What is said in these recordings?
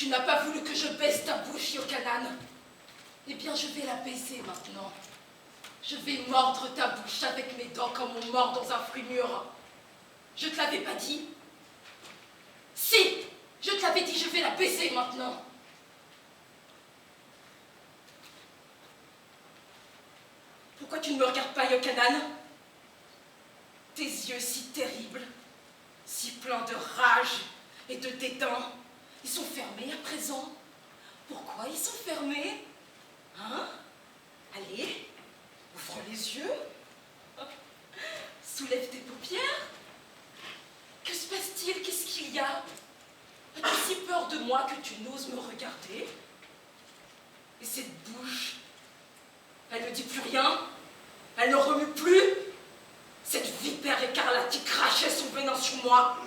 Tu n'as pas voulu que je baisse ta bouche, Yochanan. Eh bien, je vais la baiser maintenant. Je vais mordre ta bouche avec mes dents comme on mord dans un fruit mûr. Je te l'avais pas dit? Si, je te l'avais dit, je vais la baiser maintenant. Pourquoi tu ne me regardes pas, Yochanan? Tes yeux si terribles, si pleins de rage et de dédain, ils sont fermés à présent. Pourquoi ils sont fermés? Hein? Allez, ouvre les yeux. Soulève tes paupières. Que se passe-t-il? Qu'est-ce qu'il y a? As-tu si peur de moi que tu n'oses me regarder? Et cette bouche, elle ne dit plus rien? Elle ne remue plus? Cette vipère écarlate qui crachait son venin sur moi.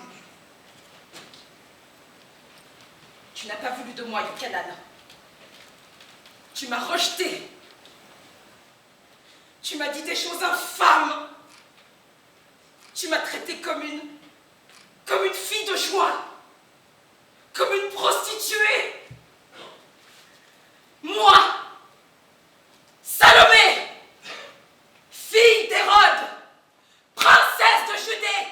Tu n'as pas voulu de moi, Yochanan. Tu m'as rejeté. Tu m'as dit des choses infâmes. Tu m'as traité comme une fille de joie, comme une prostituée. Moi, Salomé, fille d'Hérode, princesse de Judée.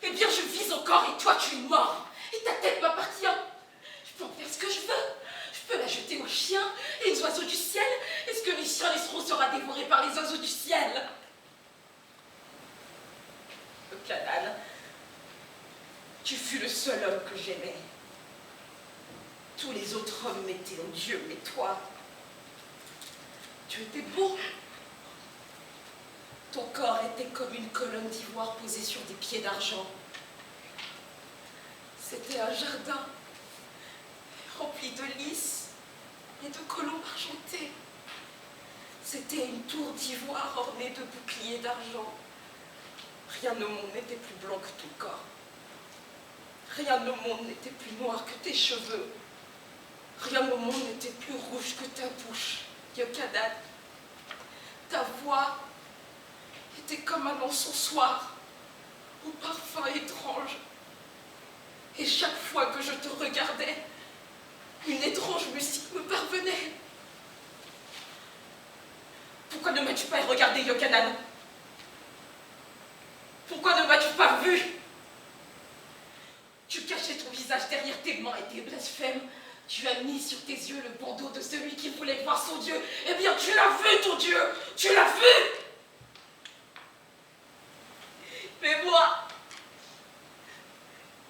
Eh bien, je vis encore et toi, tu es mort. Et ta tête m'appartient. Je peux en faire ce que je veux. Je peux la jeter aux chiens et aux oiseaux du ciel. Et ce que les chiens laisseront sera dévoré par les oiseaux du ciel. Yochanan, tu fus le seul homme que j'aimais. Tous les autres hommes m'étaient odieux, mais toi, tu étais beau. Ton corps était comme une colonne d'ivoire posée sur des pieds d'argent. C'était un jardin rempli de lys et de colombes argentées. C'était une tour d'ivoire ornée de boucliers d'argent. Rien au monde n'était plus blanc que ton corps. Rien au monde n'était plus noir que tes cheveux. Rien au monde n'était plus rouge que ta bouche, Yochanan. Ta voix était comme un encensoir, au parfum étrange. Et chaque fois que je te regardais, une étrange musique me parvenait. Pourquoi ne m'as-tu pas regardé, Yochanan? Pourquoi ne m'as-tu pas vu? Tu cachais ton visage derrière tes mains et tes blasphèmes. Tu as mis sur tes yeux le bandeau de celui qui voulait voir son Dieu. Eh bien, tu l'as vu, ton Dieu! Tu l'as vu! Mais moi,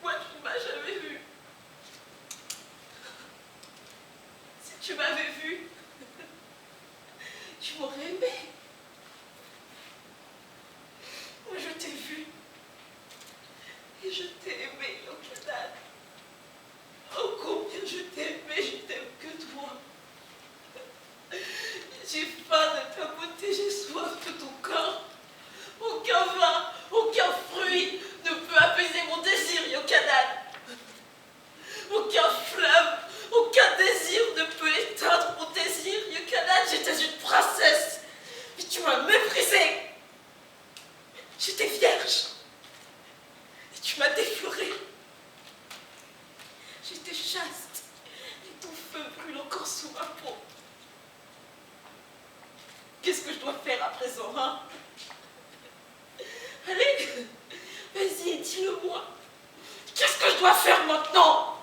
tu ne m'as jamais vu. Si tu m'avais vu, tu m'aurais aimé. Moi, je t'ai vu. Et je t'ai aimé, Yochanan. Oh, combien je t'ai aimé, je t'aime que toi. J'ai faim de ta beauté, j'ai soif de ton corps. Aucun vin, aucun fruit ne peut apaiser mon désir, Yochanan. Aucun fleuve, aucun désir ne peut éteindre mon désir, Yochanan. J'étais une princesse, mais tu m'as méprisée. J'étais vierge, et tu m'as déflorée. J'étais chaste, et ton feu brûle encore sous ma peau. Qu'est-ce que je dois faire à présent, hein? Allez, vas-y, dis-le-moi. Qu'est-ce que je dois faire maintenant?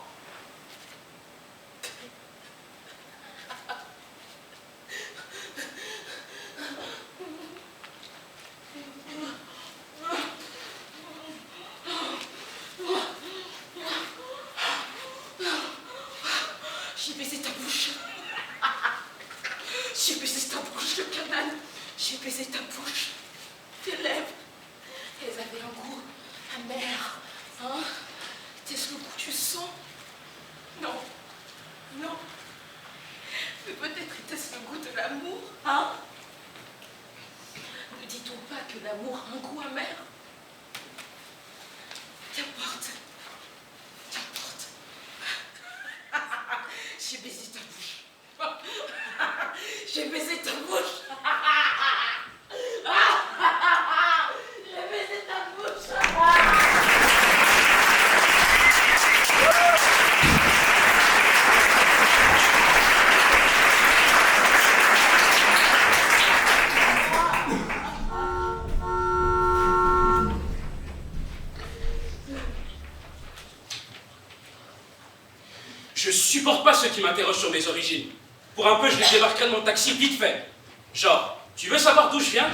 J'ai baisé ta bouche. J'ai baisé ta bouche, Yochanan. J'ai baisé ta bouche. Tes lèvres, elles avaient un goût amer. Hein? Était-ce le goût du sang? Non. Non. Mais peut-être était-ce le goût de l'amour, hein? Ne dit-on pas que l'amour a un goût amer? Qu'importe. Qu'importe. J'ai baisé ta bouche. J'ai baisé ta bouche. J'ai baisé ta bouche. Je supporte pas ceux qui m'interrogent sur mes origines. Pour un peu, je les débarquerai de mon taxi vite fait. Genre, tu veux savoir d'où je viens?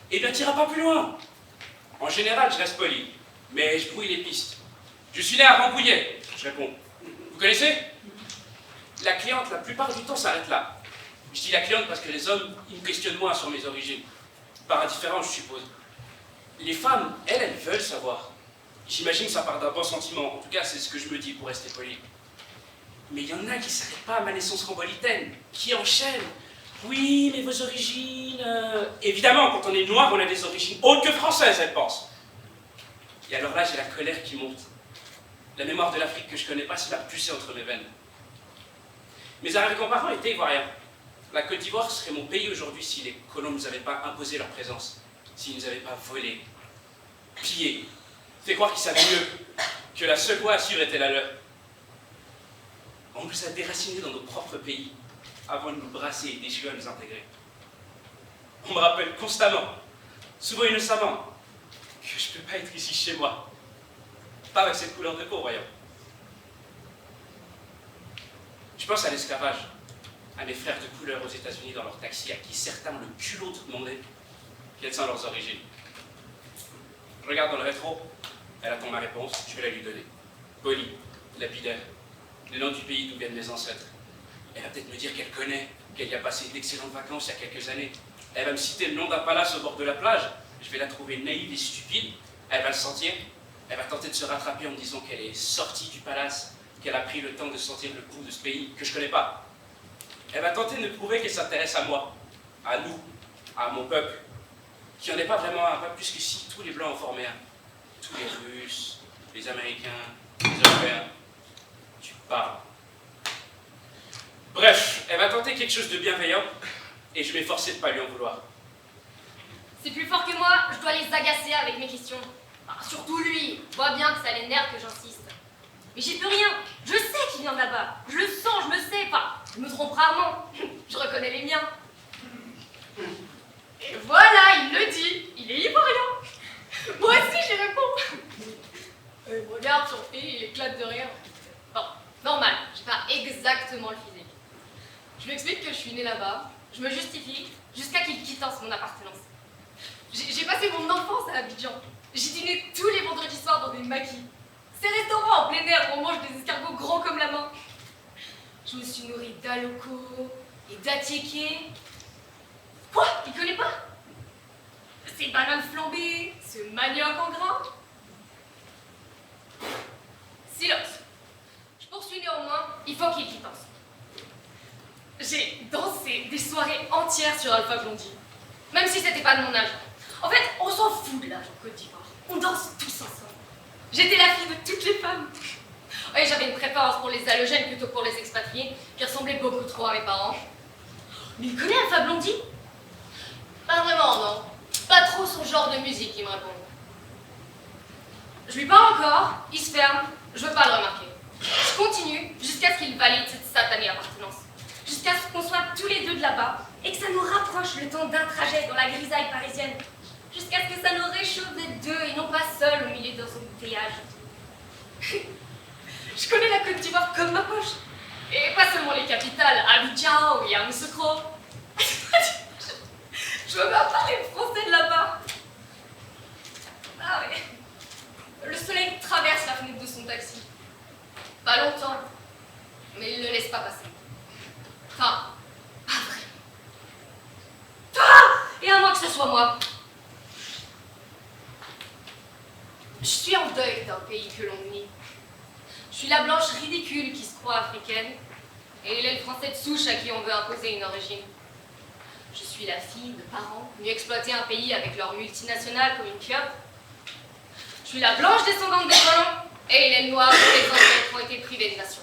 Eh bien, t'iras pas plus loin. En général, je reste poli, mais je brouille les pistes. Je suis né à Rambouillet, je réponds. Vous connaissez? La cliente, la plupart du temps, s'arrête là. Je dis la cliente parce que les hommes, ils me questionnent moins sur mes origines. Par indifférence, je suppose. Les femmes, elles veulent savoir. J'imagine que ça part d'un bon sentiment. En tout cas, c'est ce que je me dis pour rester poli. Mais il y en a qui ne s'arrêtent pas à ma naissance rambolitaine, qui enchaînent. Oui, mais vos origines... Évidemment, quand on est noir, on a des origines autres que françaises, elles pensent. Et alors là, j'ai la colère qui monte. La mémoire de l'Afrique que je connais pas se m'a poussé entre mes veines. Mes arrière-grands-parents étaient ivoiriens. La Côte d'Ivoire serait mon pays aujourd'hui si les colons ne nous avaient pas imposé leur présence, s'ils ne nous avaient pas volé, pillé, fait croire qu'ils savaient mieux, que la seule voie à suivre était la leur. On nous a déracinés dans nos propres pays, avant de nous brasser et d'échouer à nous intégrer. On me rappelle constamment, souvent innocemment, que je ne peux pas être ici chez moi. Pas avec cette couleur de peau, voyons. Je pense à l'esclavage, à mes frères de couleur aux États-Unis dans leur taxi, à qui certains ont le culot de demander quelles sont leurs origines. Je regarde dans le rétro, elle attend ma réponse, je vais la lui donner. Poli, lapidaire, le nom du pays d'où viennent mes ancêtres. Elle va peut-être me dire qu'elle connaît, qu'elle y a passé d'excellentes vacances il y a quelques années. Elle va me citer le nom d'un palace au bord de la plage. Je vais la trouver naïve et stupide. Elle va le sentir. Elle va tenter de se rattraper en me disant qu'elle est sortie du palace, qu'elle a pris le temps de sentir le pouls de ce pays que je connais pas. Elle va tenter de me prouver qu'elle s'intéresse à moi, à nous, à mon peuple, qui n'en est pas vraiment un peuple, puisque si tous les Blancs en formaient un, tous les Russes, les Américains, les Européens, tu parles. Bref, elle va tenter quelque chose de bienveillant, et je vais m'efforcer de ne pas lui en vouloir. C'est plus fort que moi, je dois les agacer avec mes questions. Ah, surtout lui, je vois bien que ça l'énerve que j'insiste. Mais j'y peux rien, je sais qu'il vient de là-bas, je le sens, je le sais, enfin, je me trompe rarement, je reconnais les miens. Et voilà, il le dit, il est ivoirien. Moi aussi, j'y réponds. Il me regarde surpris, il éclate de rire. Bon, normal, j'ai pas exactement le physique. Je lui explique que je suis née là-bas, je me justifie, jusqu'à qu'il quittance mon appartenance. J'ai passé mon enfance à Abidjan. J'ai dîné tous les vendredis soirs dans des maquis. Ces restaurants en plein air où on mange des escargots grands comme la main. Je me suis nourrie d'aloko et d'attiéké. Quoi? Il connaît pas? Ces bananes flambées, ce manioc en grains. Silence. Je poursuis néanmoins, il faut qu'il quittance. J'ai dansé des soirées entières sur Alpha Blondie. Même si c'était pas de mon âge. En fait, on s'en fout de l'âge en Côte d'Ivoire. On danse tous ensemble. J'étais la fille de toutes les femmes. Oui, j'avais une préférence pour les halogènes plutôt que pour les expatriés, qui ressemblaient beaucoup trop à mes parents. Mais il connaît Alpha Blondie? Pas vraiment, non. Pas trop son genre de musique, il me répond. Je lui parle encore, il se ferme, je veux pas le remarquer. Je continue jusqu'à ce qu'il valide cette satanée appartenance. Jusqu'à ce qu'on soit tous les deux de là-bas et que ça nous rapproche le temps d'un trajet dans la grisaille parisienne. Jusqu'à ce que ça nous réchauffe d'être deux et non pas seuls au milieu d'un embouteillage. Je connais la Côte d'Ivoire comme ma poche. Et pas seulement les capitales, Abidjan ou Yamoussoukro. Je veux même parler français de là-bas. Ah oui. Le soleil traverse la fenêtre de son taxi. Pas longtemps, mais il ne laisse pas passer. Enfin, pas vraiment. Ah! Et à moins que ce soit moi. Je suis en deuil d'un pays que l'on nie. Je suis la blanche ridicule qui se croit africaine, et il est le français de souche à qui on veut imposer une origine. Je suis la fille de parents venus exploiter un pays avec leur multinationale comme une clope. Je suis la blanche descendante des colons, et il est le noir dont les ancêtres ont été privés de nation.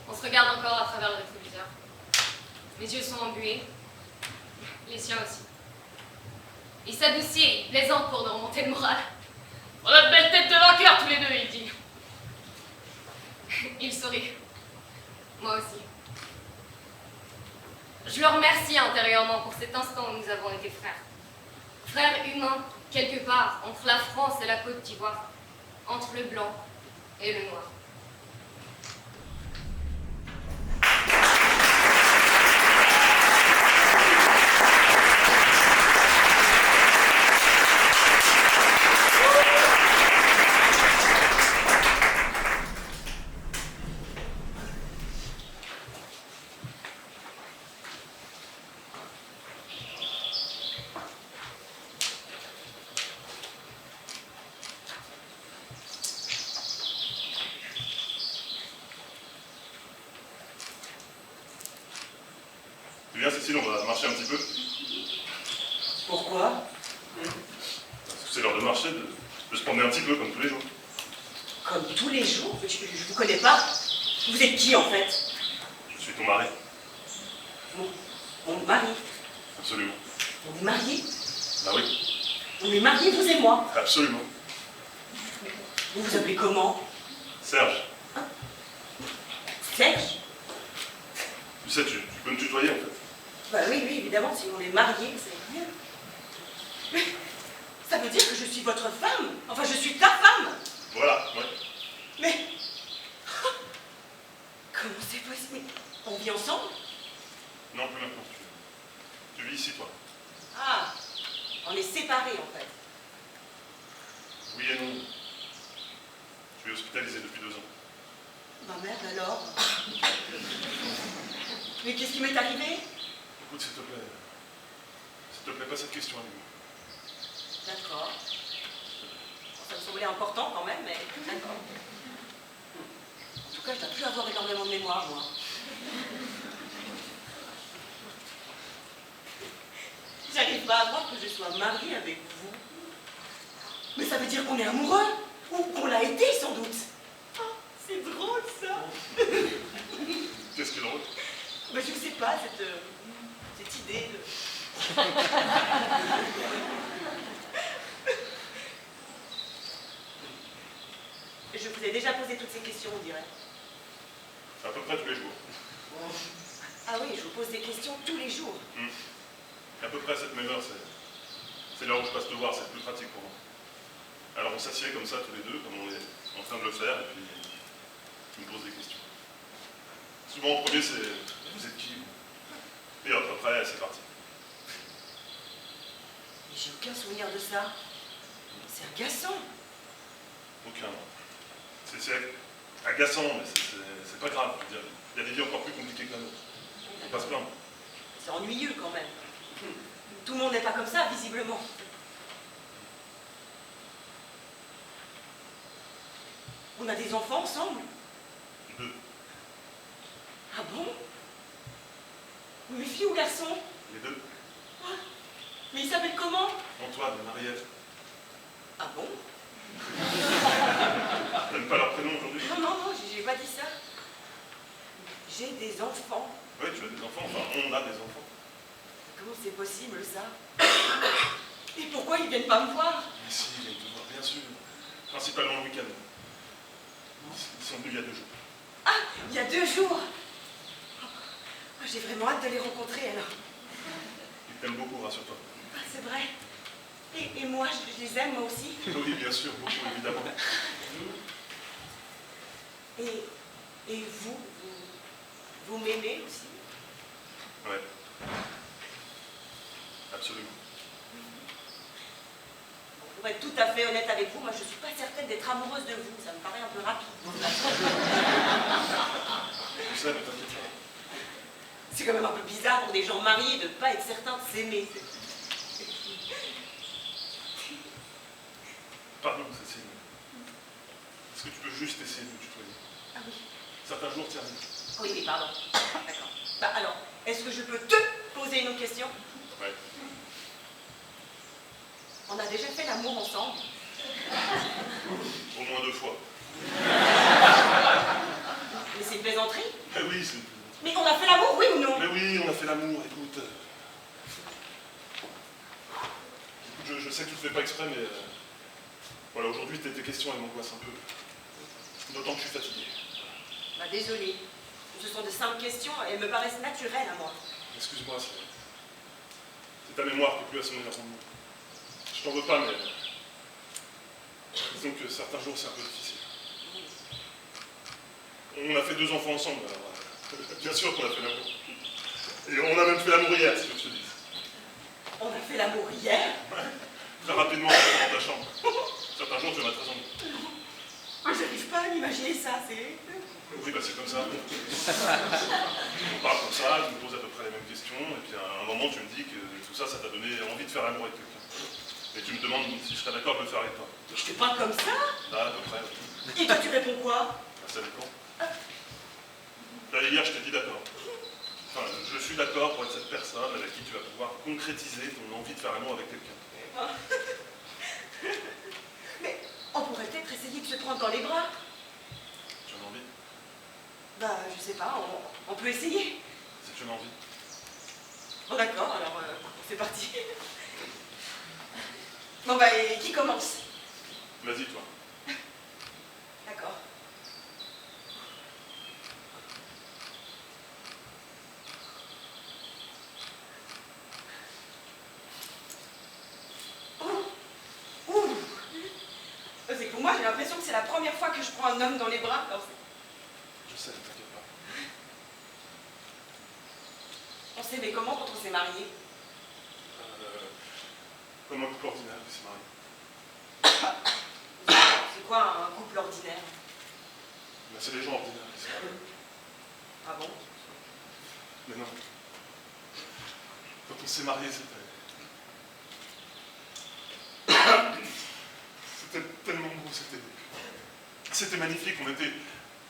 On se regarde encore à travers le rétroviseur. Mes yeux sont embués, les siens aussi. Il s'adoucit et il plaisante pour nous remonter le moral. On a de belles têtes de vainqueurs tous les deux, il dit. Il sourit. Moi aussi. Je le remercie intérieurement pour cet instant où nous avons été frères. Frères humains, quelque part, entre la France et la Côte d'Ivoire. Entre le blanc et le noir. C'est bien, Cécile, on va marcher un petit peu. Pourquoi? Parce que c'est l'heure de marcher, de se promener un petit peu, comme tous les jours. Comme tous les jours? Je vous connais pas. Vous êtes qui, en fait? Je suis ton mari. Mon mari. Absolument. On est mariés? Bah oui, On est mariés, vous et moi. absolument. Vous vous appelez comment? Serge, Serge? tu sais, tu peux me tutoyer, en fait. Bah oui, évidemment, si on est mariés, c'est mieux. Mais ça veut dire que je suis votre femme? Enfin, je suis ta femme? Voilà, ouais. Mais... Comment c'est possible? On vit ensemble? Non, plus maintenant. Tu vis ici, toi. Ah, on est séparés, en fait. Oui et non. Tu es hospitalisé depuis 2 ans. Ma merde, alors? Mais qu'est-ce qui m'est arrivé? Écoute, s'il te plaît, pas cette question avec moi. D'accord. Ça me semblait important quand même, mais d'accord. En tout cas, je dois plus avoir énormément de mémoire, moi. J'arrive pas à croire que je sois mariée avec vous. Mais ça veut dire qu'on est amoureux. Ou qu'on l'a été, sans doute. Oh, c'est drôle, ça. Qu'est-ce qui est drôle? Mais je sais pas, cette idée de... Je vous ai déjà posé toutes ces questions, on dirait. À peu près tous les jours. Ah oui, je vous pose des questions tous les jours. À peu près à cette même heure, c'est l'heure où je passe te voir, c'est plus pratique pour moi. Alors on s'assied comme ça tous les deux, comme on est en train de le faire, et puis tu me poses des questions. Souvent en premier c'est vous êtes qui vous? Et hop, après c'est parti. Mais j'ai aucun souvenir de ça. C'est agaçant. Aucun. C'est agaçant, mais c'est pas grave. Je veux dire, il y a des vies encore plus compliquées que la nôtre. On passe plein. C'est ennuyeux quand même. Tout le monde n'est pas comme ça, visiblement. On a des enfants ensemble? 2. Ah bon? Mais fille ou garçon? Les 2. Ah, mais ils s'appellent comment? Antoine et Mariette. Ah bon? T'aimes pas leur prénom aujourd'hui? Non, j'ai pas dit ça. J'ai des enfants. Oui, tu as des enfants, enfin on a des enfants. Comment c'est possible, ça? Et pourquoi ils viennent pas me voir? Mais si, ils viennent te voir, bien sûr. Principalement le week-end. Ils sont venus il y a 2 jours. Ah, il y a 2 jours. Oh, j'ai vraiment hâte de les rencontrer, alors. Ils t'aiment beaucoup, rassure-toi. Ah, c'est vrai. Et moi, je les aime, moi aussi. Oui, bien sûr, beaucoup, évidemment. Et vous m'aimez aussi? Ouais. Absolument. Pour être tout à fait honnête avec vous, moi je suis pas certaine d'être amoureuse de vous. Ça me paraît un peu rapide. Tu sais, ne t'inquiète pas. C'est quand même un peu bizarre pour des gens mariés de ne pas être certains de s'aimer. Pardon, Cécile. Est-ce que tu peux juste essayer de me tutoyer? Ah oui. Certains jours, tiens. Oui, mais pardon. D'accord. Bah alors, est-ce que je peux te poser une autre question? Ouais. On a déjà fait l'amour ensemble? Au moins 2 fois. Mais c'est une plaisanterie? Mais oui, c'est... Mais on a fait l'amour, oui ou non? Mais oui, on a fait l'amour, écoute. Je sais que tu le fais pas exprès, mais... Voilà, aujourd'hui, tes questions, elles m'angoissent un peu. D'autant que je suis fatigué. Bah désolée. Ce sont de simples questions, elles me paraissent naturelles à moi. Excuse-moi, c'est ta mémoire qui est plus à son meilleur moment. Je t'en veux pas, mais... Disons que certains jours, c'est un peu difficile. On a fait 2 enfants ensemble, alors bien sûr qu'on a fait l'amour. Et on a même fait l'amour hier, si je te dis. On a fait l'amour hier. Très rapidement, dans ta chambre. Certains jours, tu vas très envie. J'arrive pas à m'imaginer ça, c'est... Oui, bah c'est comme ça. On parle comme ça, tu me poses à peu près les mêmes questions, et puis à un moment, tu me dis que tout ça, ça t'a donné envie de faire l'amour avec quelqu'un. Et tu me demandes si je serais d'accord de le faire avec toi. Je te parle comme ça. Ah, à peu près, oui. Et toi, tu réponds quoi? Bah, ça dépend. Là, hier, je t'ai dit d'accord. Enfin, je suis d'accord pour être cette personne avec qui tu vas pouvoir concrétiser ton envie de faire l'amour avec quelqu'un. Mais on pourrait peut-être essayer de se prendre dans les bras. Tu en as envie? Bah, je sais pas, on peut essayer. Si tu en as envie. Bon, d'accord, alors c'est parti. Bon, bah, et qui commence? Vas-y, toi. D'accord. C'est que pour moi, j'ai l'impression que c'est la première fois que je prends un homme dans les bras. Alors, Je sais, t'inquiète pas. on s'aimait comment quand on s'est mariés? Comme un couple ordinaire qui s'est marié. C'est quoi un couple ordinaire? Mais c'est les gens ordinaires qui s'est mariés. Ah bon? Mais non. Quand on s'est mariés, c'était tellement beau, c'était magnifique. On était,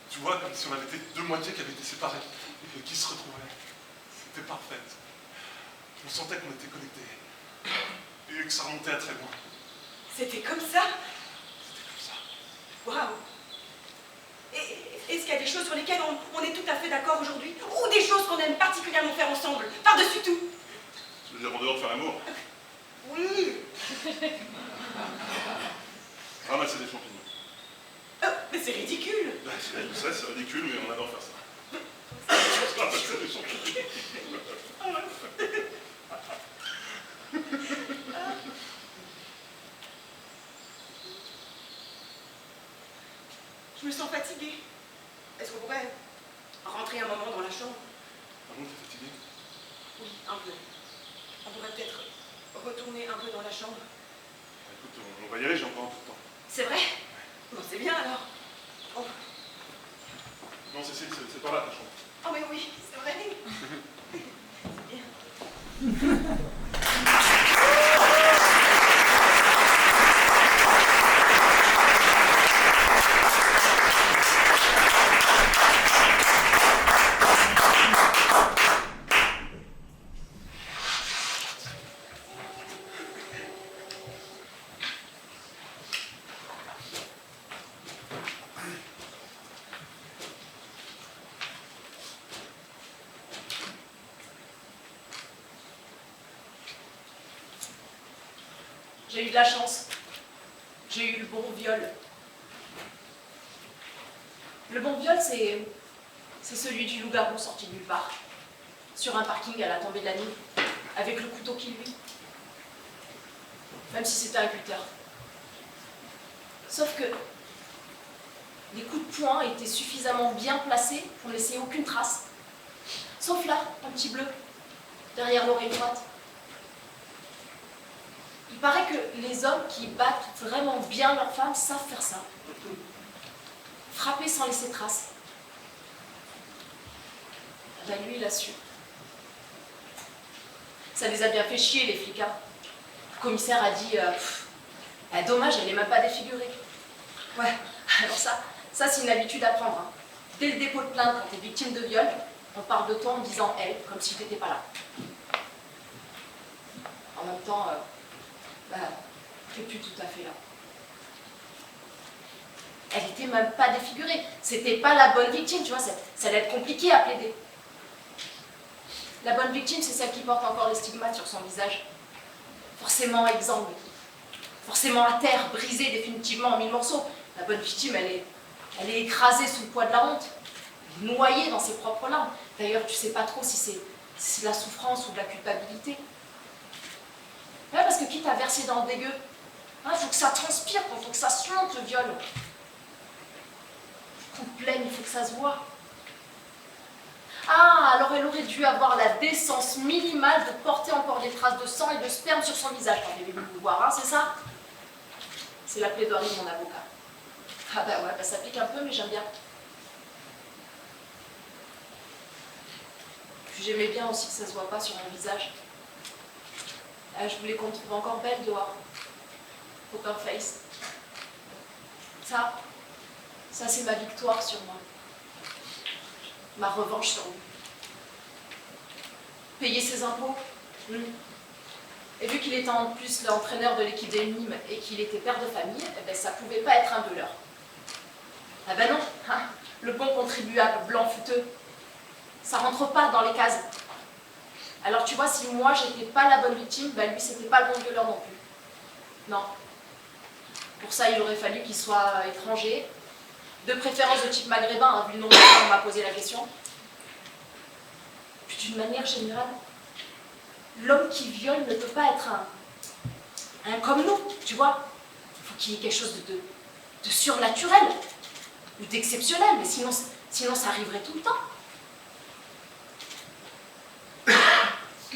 tu vois, comme si on avait été 2 moitiés qui avaient été séparées et qui se retrouvaient. C'était parfait. On sentait qu'on était connectés et que ça remontait à très loin. C'était comme ça? C'était comme ça. Waouh! Est-ce qu'il y a des choses sur lesquelles on est tout à fait d'accord aujourd'hui? Ou des choses qu'on aime particulièrement faire ensemble? Par-dessus tout? Tu veux dire en dehors de faire l'amour? Oui! Ramasser des champignons. Mais c'est ridicule! Je sais, c'est ridicule, mais on adore faire ça. Ramasser des champignons. Je me sens fatiguée. Est-ce qu'on pourrait rentrer un moment dans la chambre? Ah bon, t'es fatigué? Oui, un peu. On pourrait peut-être retourner un peu dans la chambre. Écoute, on va y aller, j'ai encore un peu de temps. C'est vrai? Bon, c'est bien alors. Oh. Non, Cécile, c'est par là ta chambre. Oh mais oui, c'est vrai. C'est bien. J'ai eu de la chance. J'ai eu le bon viol. Le bon viol, c'est celui du loup-garou sorti de nulle part, sur un parking à la tombée de la nuit, avec le couteau qui luit. Même si c'était un cutter. Sauf que les coups de poing étaient suffisamment bien placés pour ne laisser aucune trace. Sauf là, un petit bleu, derrière l'oreille droite. Il paraît que les hommes qui battent vraiment bien leurs femmes savent faire ça. Frapper sans laisser trace. Ben lui, il a su. Ça les a bien fait chier, les flics. Le commissaire a dit dommage, elle n'est même pas défigurée. Ouais, alors ça c'est une habitude à prendre. Hein. Dès le dépôt de plainte, quand tu es victime de viol, on parle de toi en disant elle, comme si tu n'étais pas là. En même temps, tu n'es plus tout à fait là. Elle n'était même pas défigurée. C'était pas la bonne victime, tu vois, ça allait être compliqué à plaider. La bonne victime, c'est celle qui porte encore les stigmates sur son visage. Forcément exsangue. Forcément à terre, brisée définitivement en 1000 morceaux. La bonne victime, elle est écrasée sous le poids de la honte. Noyée dans ses propres larmes. D'ailleurs, tu sais pas trop si c'est de la souffrance ou de la culpabilité. Ouais, parce que quitte à verser dans le dégueu, il faut que ça transpire, il faut que ça suinte le viol. toute pleine, il faut que ça se voie. Ah, alors elle aurait dû avoir la décence minimale de porter encore des traces de sang et de sperme sur son visage quand elle est venue vous voir, hein, c'est ça? C'est la plaidoirie de mon avocat. Ah bah ouais, bah ça pique un peu, mais j'aime bien. Puis j'aimais bien aussi que ça se voit pas sur mon visage. Ah, je voulais qu'on me trouve encore belle dehors. Poker face. Ça c'est ma victoire sur moi. Ma revanche sur lui. Payer ses impôts. Et vu qu'il était en plus l'entraîneur de l'équipe des Nîmes et qu'il était père de famille, eh ben, ça pouvait pas être un de leurs. Ah ben non, hein, le bon contribuable blanc futeux, ça rentre pas dans les cases. Alors tu vois, si moi j'étais pas la bonne victime, ben lui c'était pas le bon violeur non plus. Non. Pour ça, il aurait fallu qu'il soit étranger, de préférence de type maghrébin, hein, vu le nombre de fois qu'on m'a posé la question. Puis d'une manière générale, l'homme qui viole ne peut pas être un comme nous, tu vois. Il faut qu'il y ait quelque chose de surnaturel, ou d'exceptionnel, mais sinon ça arriverait tout le temps.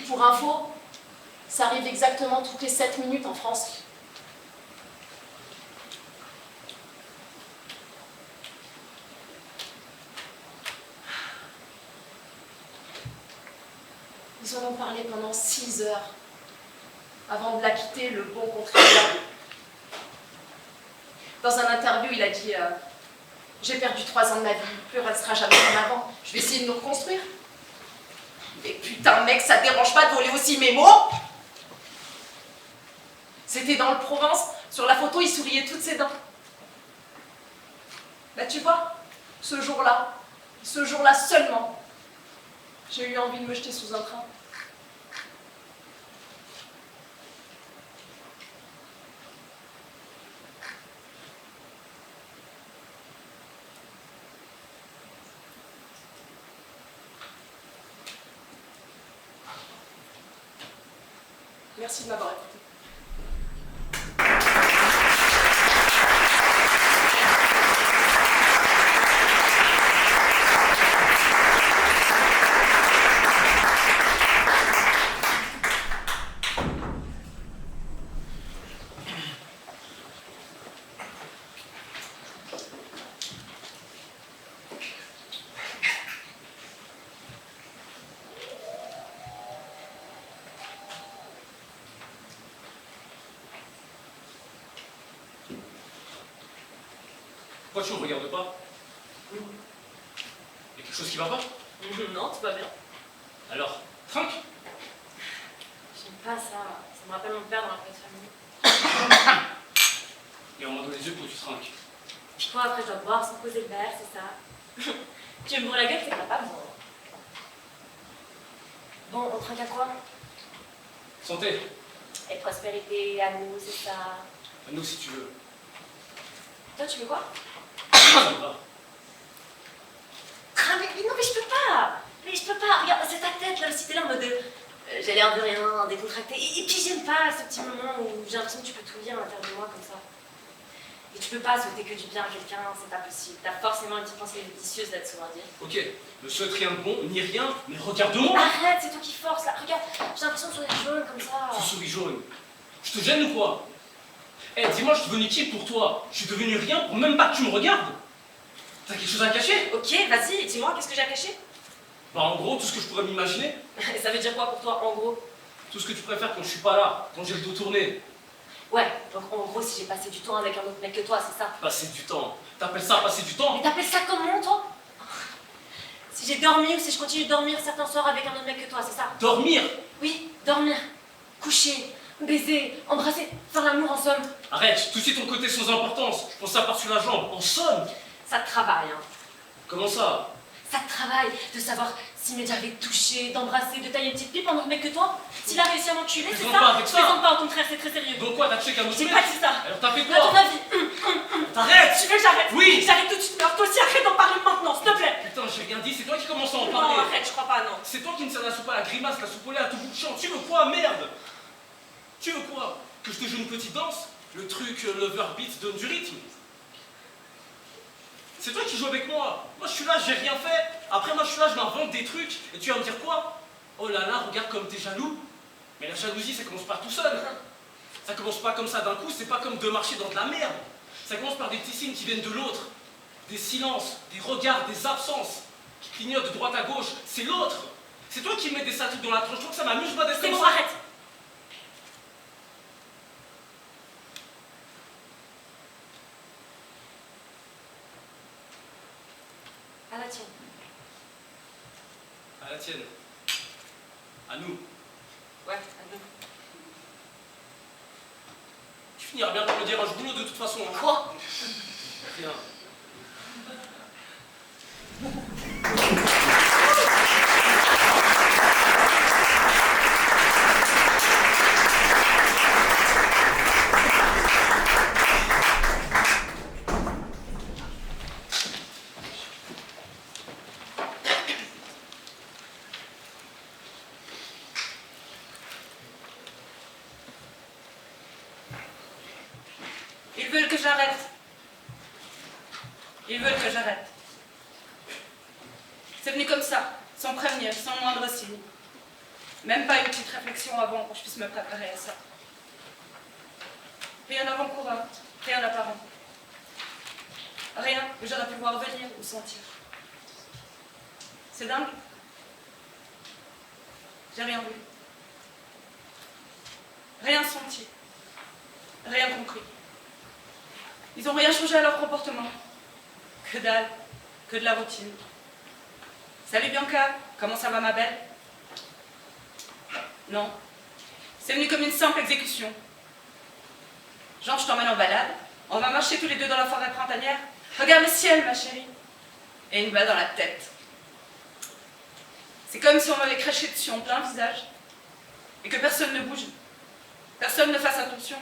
Pour info, ça arrive exactement toutes les 7 minutes en France. Ils en ont parlé pendant 6 heures avant de la quitter, le bon contribuable. Dans un interview, il a dit j'ai perdu 3 ans de ma vie, plus rien ne sera jamais comme avant. Je vais essayer de nous reconstruire. Mais putain, mec, ça te dérange pas de voler aussi mes mots? C'était dans le Provence. Sur la photo, il souriait toutes ses dents. Bah tu vois, ce jour-là seulement, j'ai eu envie de me jeter sous un train. Merci de m'avoir écouté. Pourquoi tu me regardes pas? Il y a quelque chose qui va pas? Non, tout va bien. Alors, trinque. J'aime pas ça. Ça me rappelle mon père dans la fête famille. Et on m'a donné les yeux pour que tu trinques. Je crois après je dois boire sans poser le verre, c'est ça. Tu me bourres la gueule, c'est capable. Bon, on trinque à quoi? Santé. Et prospérité, amour, c'est ça. À nous si tu veux. Toi, tu veux quoi? Ça me va. Ah, mais non, mais je peux pas! Mais je peux pas! Regarde, c'est ta tête là aussi, t'es là en mode j'ai l'air de rien, décontracté. Et puis j'aime pas ce petit moment où j'ai l'impression que tu peux tout lire à l'intérieur de moi comme ça. Et tu peux pas souhaiter que du bien à quelqu'un, c'est pas possible. T'as forcément une petite pensée vicieuse là-dessous, on va dire. Ok, ne souhaite rien de bon, ni rien, mais regarde-moi! Arrête, c'est toi qui force là. Regarde, j'ai l'impression de sourire jaune comme ça. Tu souris jaune. Je te gêne ou quoi? Eh, dis-moi, je suis devenu qui pour toi? Je suis devenu rien pour même pas que tu me regardes? T'as quelque chose à cacher? Ok, vas-y, dis-moi, qu'est-ce que j'ai à cacher? Bah en gros, tout ce que je pourrais m'imaginer, Ça veut dire quoi pour toi, en gros? tout ce que tu préfères quand je suis pas là, quand j'ai le dos tourné. Ouais, donc en gros, si j'ai passé du temps avec un autre mec que toi, c'est ça. Passer du temps. T'appelles ça passer du temps? Mais t'appelles ça comment, toi? Si j'ai dormi ou si je continue de dormir certains soirs avec un autre mec que toi, c'est ça? Dormir? Oui, dormir, coucher, baiser, embrasser, faire l'amour en somme. Arrête, tout de suite ton côté sans importance. Je pense que ça part sur la jambe. En somme. Ça te travaille, hein. Comment ça? Ça te travaille de savoir s'il m'est déjà arrivé de toucher, d'embrasser, de tailler une petite pipe à un autre mec que toi. S'il a réussi à m'enculer, c'est Plaisante ça? pas avec ça. Plaisante pas, au contraire, c'est très sérieux. Donc quoi, t'as touché qu'un autre J'ai mec? pas dit ça. Alors t'as fait À ton quoi? avis, T'arrêtes! tu veux que j'arrête? Oui. J'arrête tout de suite, alors toi aussi arrête d'en parler maintenant, s'il te plaît. Putain, j'ai rien dit, c'est toi qui commences à en Non, parler. arrête, je crois pas, non. C'est toi qui ne sers la soupe à la grimace, la soupe au lait à tout bout de champ. Tu veux quoi, merde? Tu veux quoi? Que je te joue une petite danse? Le truc lover beat donne du rythme. C'est toi qui joues avec moi. Moi, je suis là, j'ai rien fait. Après, moi, je suis là, je m'invente des trucs. Et tu vas me dire quoi? Oh là là, regarde comme t'es jaloux. Mais la jalousie, ça commence pas tout seul. Ça commence pas comme ça d'un coup, c'est pas comme de marcher dans de la merde. Ça commence par des petits signes qui viennent de l'autre. Des silences, des regards, des absences qui clignotent de droite à gauche. C'est l'autre. C'est toi qui me mets des sales trucs dans la tronche. Je trouve que ça m'amuse, moi, d'être C'est comme bon, ça. arrête. À la tienne. À la tienne. À nous. Ouais, à nous. Tu finiras bien par me dire un boulot de toute façon. Hein. Quoi? Rien. Ils veulent que j'arrête. Ils veulent que j'arrête. C'est venu comme ça, sans prévenir, sans le moindre signe. Même pas une petite réflexion avant pour que je puisse me préparer à ça. Rien d'avant-coureur, rien d'apparent. Rien que j'aurais pu voir venir ou sentir. C'est dingue. J'ai rien vu. Rien senti. Rien compris. Ils n'ont rien changé à leur comportement. Que dalle, que de la routine. Salut Bianca, comment ça va ma belle? Non. C'est venu comme une simple exécution. Genre, je t'emmène en balade, on va marcher tous les deux dans la forêt printanière. Regarde le ciel, ma chérie. Et une balle dans la tête. C'est comme si on m'avait craché dessus en plein visage. Et que personne ne bouge. Personne ne fasse attention.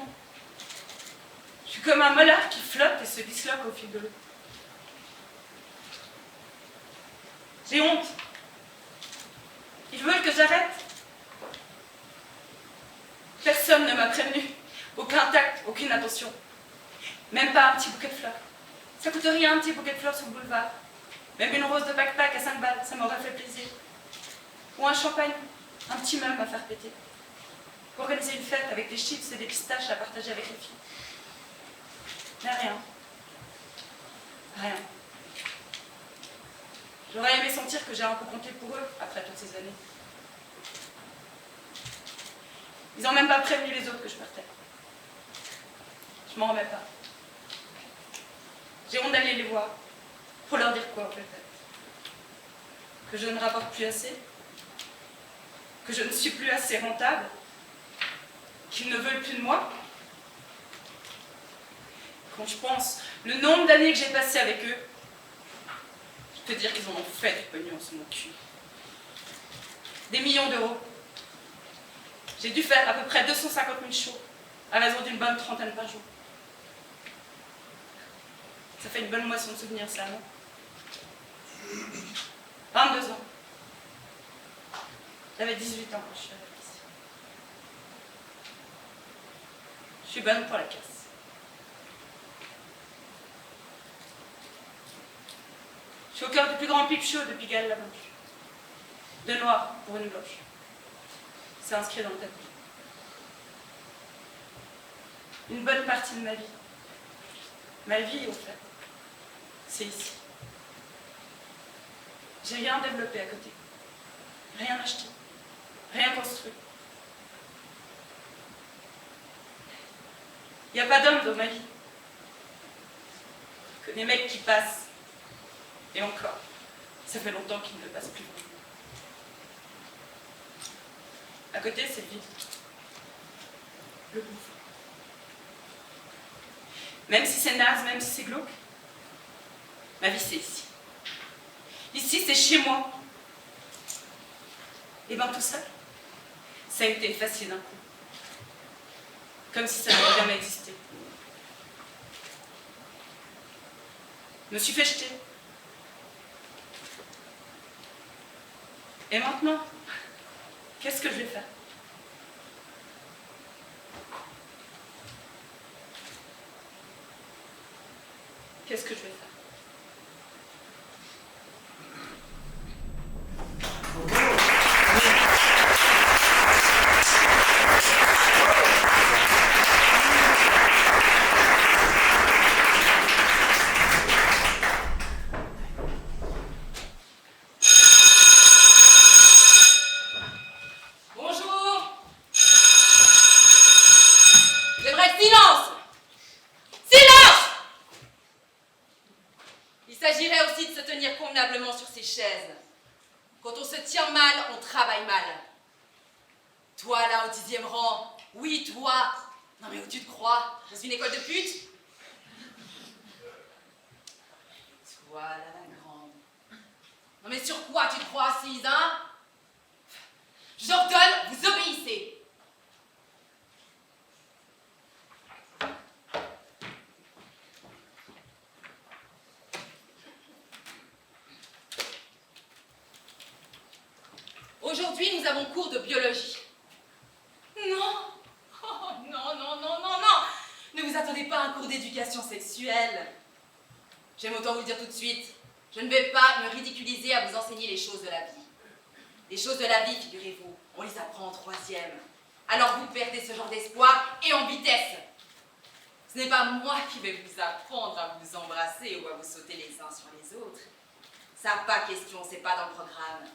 Je suis comme un molar qui flotte et se disloque au fil de l'eau. J'ai honte. Ils veulent que j'arrête. Personne ne m'a prévenu. Aucun tact, aucune attention. Même pas un petit bouquet de fleurs. Ça coûte rien un petit bouquet de fleurs sur le boulevard. Même une rose de backpack à 5 balles, ça m'aurait fait plaisir. Ou un champagne, un petit meuble à faire péter. Organiser une fête avec des chips et des pistaches à partager avec les filles. Mais rien. Rien. J'aurais aimé sentir que j'ai un peu compté pour eux après toutes ces années. Ils n'ont même pas prévenu les autres que je partais. Je m'en remets pas. J'ai honte d'aller les voir. Pour leur dire quoi, peut-être? Que je ne rapporte plus assez? Que je ne suis plus assez rentable? Qu'ils ne veulent plus de moi? Quand je pense le nombre d'années que j'ai passé avec eux, je peux dire qu'ils en ont fait du pognon sur mon cul. Des millions d'euros. J'ai dû faire à peu près 250 000 shows, à raison d'une bonne trentaine par jour. Ça fait une bonne moisson de souvenirs, ça, non? 22 ans. J'avais 18 ans quand je suis arrivée ici. Je suis bonne pour la casse. Je suis au cœur du plus grand pipe show de Pigalle-la-Blanche. De noir pour une blanche. C'est inscrit dans le tapis. Une bonne partie de ma vie. Ma vie, au fait, c'est ici. J'ai rien développé à côté. Rien acheté. Rien construit. Il n'y a pas d'homme dans ma vie. Que des mecs qui passent. Et encore, ça fait longtemps qu'ils ne passent plus. À côté, c'est vide. Le gouffre. Même si c'est naze, même si c'est glauque, ma vie c'est ici. Ici, c'est chez moi. Et bien tout ça, ça a été effacé d'un coup. Comme si ça n'avait jamais existé. Je me suis fait jeter. Et maintenant, qu'est-ce que je vais faire? Qu'est-ce que je vais faire? s'agirait aussi de se tenir convenablement sur ses chaises. Quand on se tient mal, on travaille mal. Toi, là, au 10e rang, oui, toi. Non, mais où tu te crois? Dans une école de putes? Toi, là, la grande. Non, mais sur quoi tu te crois assise, hein? J'ordonne, vous obéissez. Aujourd'hui, nous avons cours de biologie. Non! Oh, non, non, non, non, non! Ne vous attendez pas à un cours d'éducation sexuelle. J'aime autant vous le dire tout de suite. Je ne vais pas me ridiculiser à vous enseigner les choses de la vie. Les choses de la vie, figurez-vous, on les apprend en 3e. Alors vous perdez ce genre d'espoir et en vitesse. Ce n'est pas moi qui vais vous apprendre à vous embrasser ou à vous sauter les uns sur les autres. Ça, pas question, c'est pas dans le programme.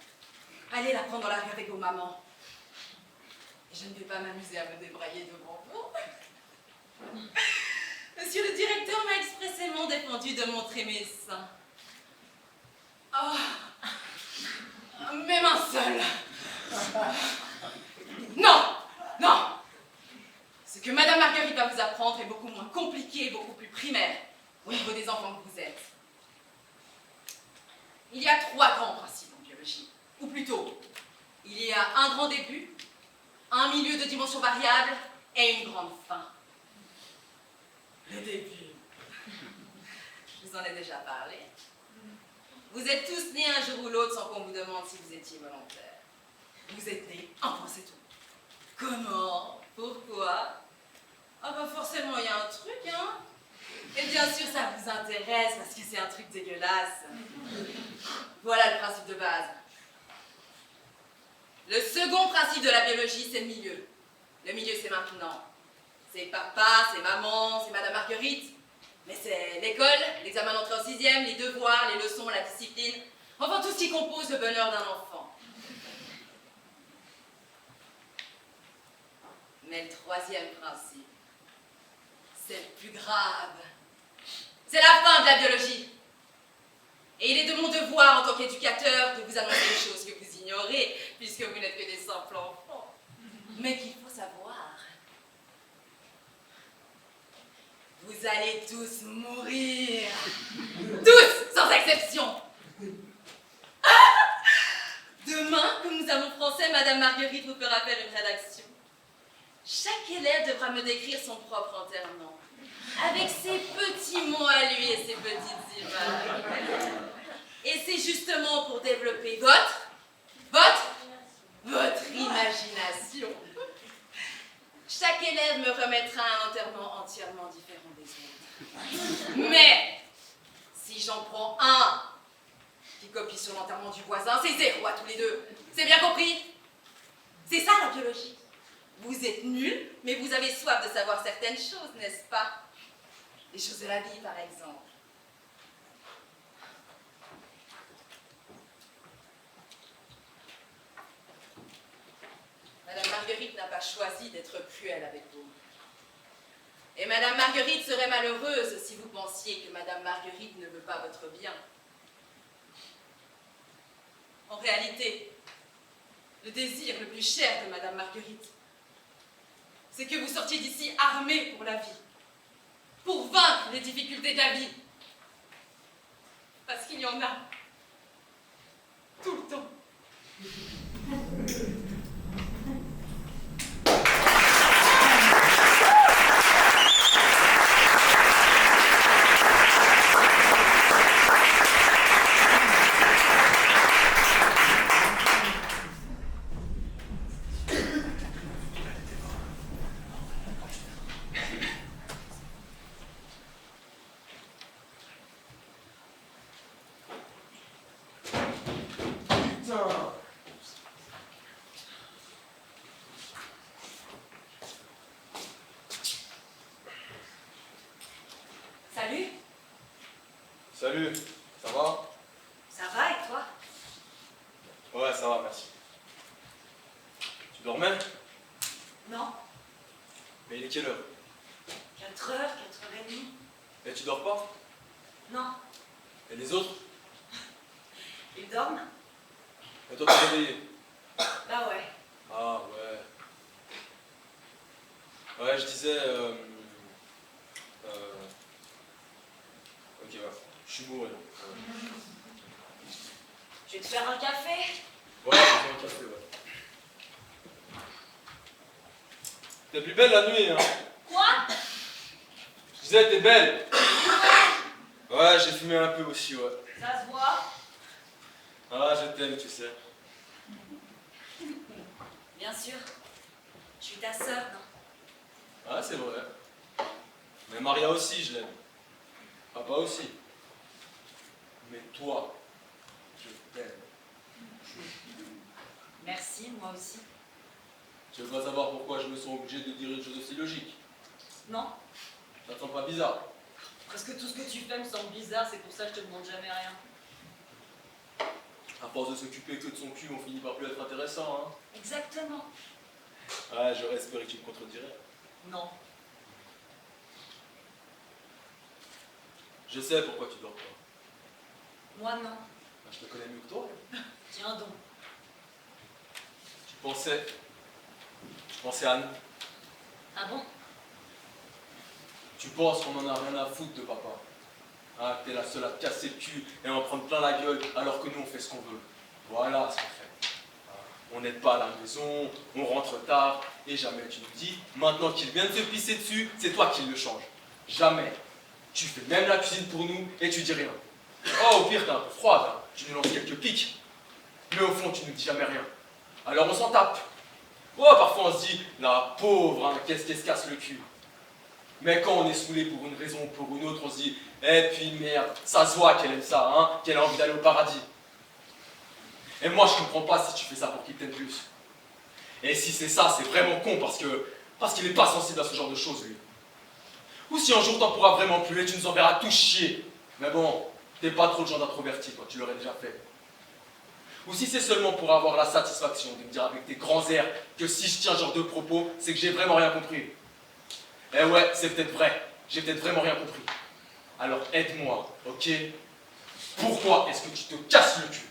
Allez la prendre dans la rue avec vos mamans. Et je ne vais pas m'amuser à me débrailler devant vous. Monsieur le directeur m'a expressément défendu de montrer mes seins. Oh, même un seul. Non, non. Ce que Madame Marguerite va vous apprendre est beaucoup moins compliqué et beaucoup plus primaire au niveau des enfants que vous êtes. Il y a 3 grands principes en biologie. Ou plutôt, il y a un grand début, un milieu de dimension variable et une grande fin. Le début. Je vous en ai déjà parlé. Vous êtes tous nés un jour ou l'autre sans qu'on vous demande si vous étiez volontaire. Vous êtes nés, un point c'est tout. Comment? Pourquoi? Ah bah forcément il y a un truc, hein. Et bien sûr ça vous intéresse parce que c'est un truc dégueulasse. Voilà le principe de base. Le second principe de la biologie, c'est le milieu. Le milieu, c'est maintenant. C'est papa, c'est maman, c'est Madame Marguerite. Mais c'est l'école, l'examen d'entrée en 6e, les devoirs, les leçons, la discipline. Enfin, tout ce qui compose le bonheur d'un enfant. Mais le 3e principe, c'est le plus grave. C'est la fin de la biologie. Et il est de mon devoir, en tant qu'éducateur, de vous annoncer des choses que vous ignorez, puisque vous n'êtes que des simples enfants. Mais qu'il faut savoir. Vous allez tous mourir. Tous, sans exception. Demain, comme nous avons français, Madame Marguerite vous fera faire une rédaction. Chaque élève devra me décrire son propre enterrement, avec ses petits mots à lui et ses petites images. Et c'est justement pour développer votre imagination. Chaque élève me remettra un enterrement entièrement différent des autres. Mais, si j'en prends un qui copie sur l'enterrement du voisin, c'est 0 à tous les deux. C'est bien compris? C'est ça la biologie. Vous êtes nuls, mais vous avez soif de savoir certaines choses, n'est-ce pas? Les choses de la vie, par exemple. Madame Marguerite n'a pas choisi d'être cruelle avec vous. Et Madame Marguerite serait malheureuse si vous pensiez que Madame Marguerite ne veut pas votre bien. En réalité, le désir le plus cher de Madame Marguerite, c'est que vous sortiez d'ici armés pour la vie, pour vaincre les difficultés de la vie. Parce qu'il y en a, tout le temps. Salut. Salut, ça va? Ça va et toi? Ouais, ça va, merci. Tu dormais? Non. Mais il est quelle heure? 4h, 4h30. Et tu dors pas? Non. Et les autres? Ils dorment? Et toi, t'es réveillé? Bah ouais. Ah ouais. Ouais, je disais... Ok, ouais. Je suis bourré. Je vais te faire un café. Ouais, j'ai fait un café, ouais. T'es plus belle la nuit, hein? Quoi? Je disais, t'es belle. Ouais, j'ai fumé un peu aussi, ouais. Ça se voit? Ah, je t'aime, tu sais. Bien sûr. Je suis ta sœur, non? Ouais, c'est vrai. Mais Maria aussi, je l'aime. Papa aussi. Mais toi, je t'aime. Merci, moi aussi. Tu veux pas savoir pourquoi je me sens obligé de dire une chose aussi logique? Non? Ça te semble pas bizarre? Presque tout ce que tu fais me semble bizarre, c'est pour ça que je te demande jamais rien. À force de s'occuper que de son cul, on finit par plus être intéressant, hein? Exactement. Ouais, j'aurais espéré que tu me contredirais. Non. Je sais pourquoi tu dors pas. Moi, non. Bah, je te connais mieux que toi. Tiens donc. Tu pensais à nous. Ah bon? Tu penses qu'on en a rien à foutre de papa. Hein, que t'es la seule à te casser le cul et à en prendre plein la gueule alors que nous on fait ce qu'on veut. Voilà ce qu'on fait. On n'aide pas à la maison, on rentre tard et jamais tu nous dis, maintenant qu'il vient de se pisser dessus, c'est toi qui le change. Jamais. Tu fais même la cuisine pour nous et tu dis rien. Oh, au pire, t'es un peu froide, hein. Tu nous lances quelques pics. Mais au fond, tu nous dis jamais rien. Alors on s'en tape. Oh, parfois on se dit, la pauvre, hein, qu'est-ce qu'elle se casse le cul. Mais quand on est saoulé pour une raison ou pour une autre, on se dit, eh puis merde, ça se voit qu'elle aime ça, hein, qu'elle a envie d'aller au paradis. Et moi je comprends pas si tu fais ça pour qu'il t'aime plus. Et si c'est ça, c'est vraiment con parce qu'il est pas sensible à ce genre de choses, lui. Ou si un jour t'en pourras vraiment plus et tu nous enverras tous chier. Mais bon, t'es pas trop le genre d'introverti, toi, tu l'aurais déjà fait. Ou si c'est seulement pour avoir la satisfaction de me dire avec tes grands airs que si je tiens ce genre de propos, c'est que j'ai vraiment rien compris. Eh ouais, c'est peut-être vrai, j'ai peut-être vraiment rien compris. Alors aide-moi, ok? Pourquoi est-ce que tu te casses le cul?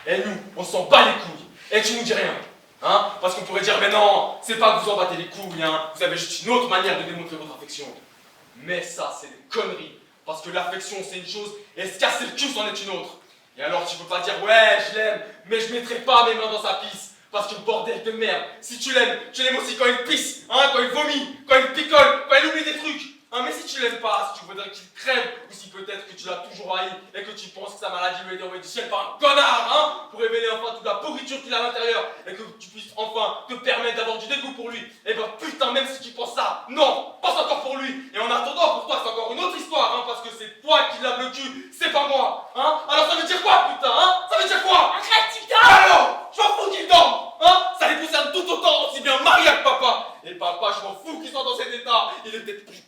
Et nous, on s'en bat les couilles, et tu nous dis rien. Hein? Parce qu'on pourrait dire, mais non, c'est pas que vous en battez les couilles, hein. Vous avez juste une autre manière de démontrer votre affection. Mais ça, c'est des conneries. Parce que l'affection, c'est une chose, et se casser le cul, c'en est une autre. Et alors, tu peux pas dire, ouais, je l'aime, mais je mettrai pas mes mains dans sa pisse. Parce que bordel de merde, si tu l'aimes aussi quand il pisse, hein, quand il vomit, quand il picole, quand il oublie des trucs. Hein, mais si tu l'aimes pas, si tu voudrais qu'il crève, ou si peut-être que tu l'as toujours haï et que tu penses que sa maladie lui a été envoyée du ciel par un connard, hein, pour révéler enfin toute la pourriture qu'il a à l'intérieur, et que tu puisses enfin te permettre d'avoir du dégoût pour lui, et ben putain, même si tu penses ça, non, pense encore pour lui. Et en attendant, pour toi, c'est encore une autre histoire, hein, parce que c'est toi qui laves le cul, c'est pas moi, hein. Alors ça veut dire quoi, putain, hein? Ça veut dire quoi? Arrête, il dort! Alors, je m'en fous qu'il dorme, hein? Ça les concerne tout autant, aussi bien Maria que papa. Et papa, je m'en fous qu'il soit dans cet état. Il est peut-être plus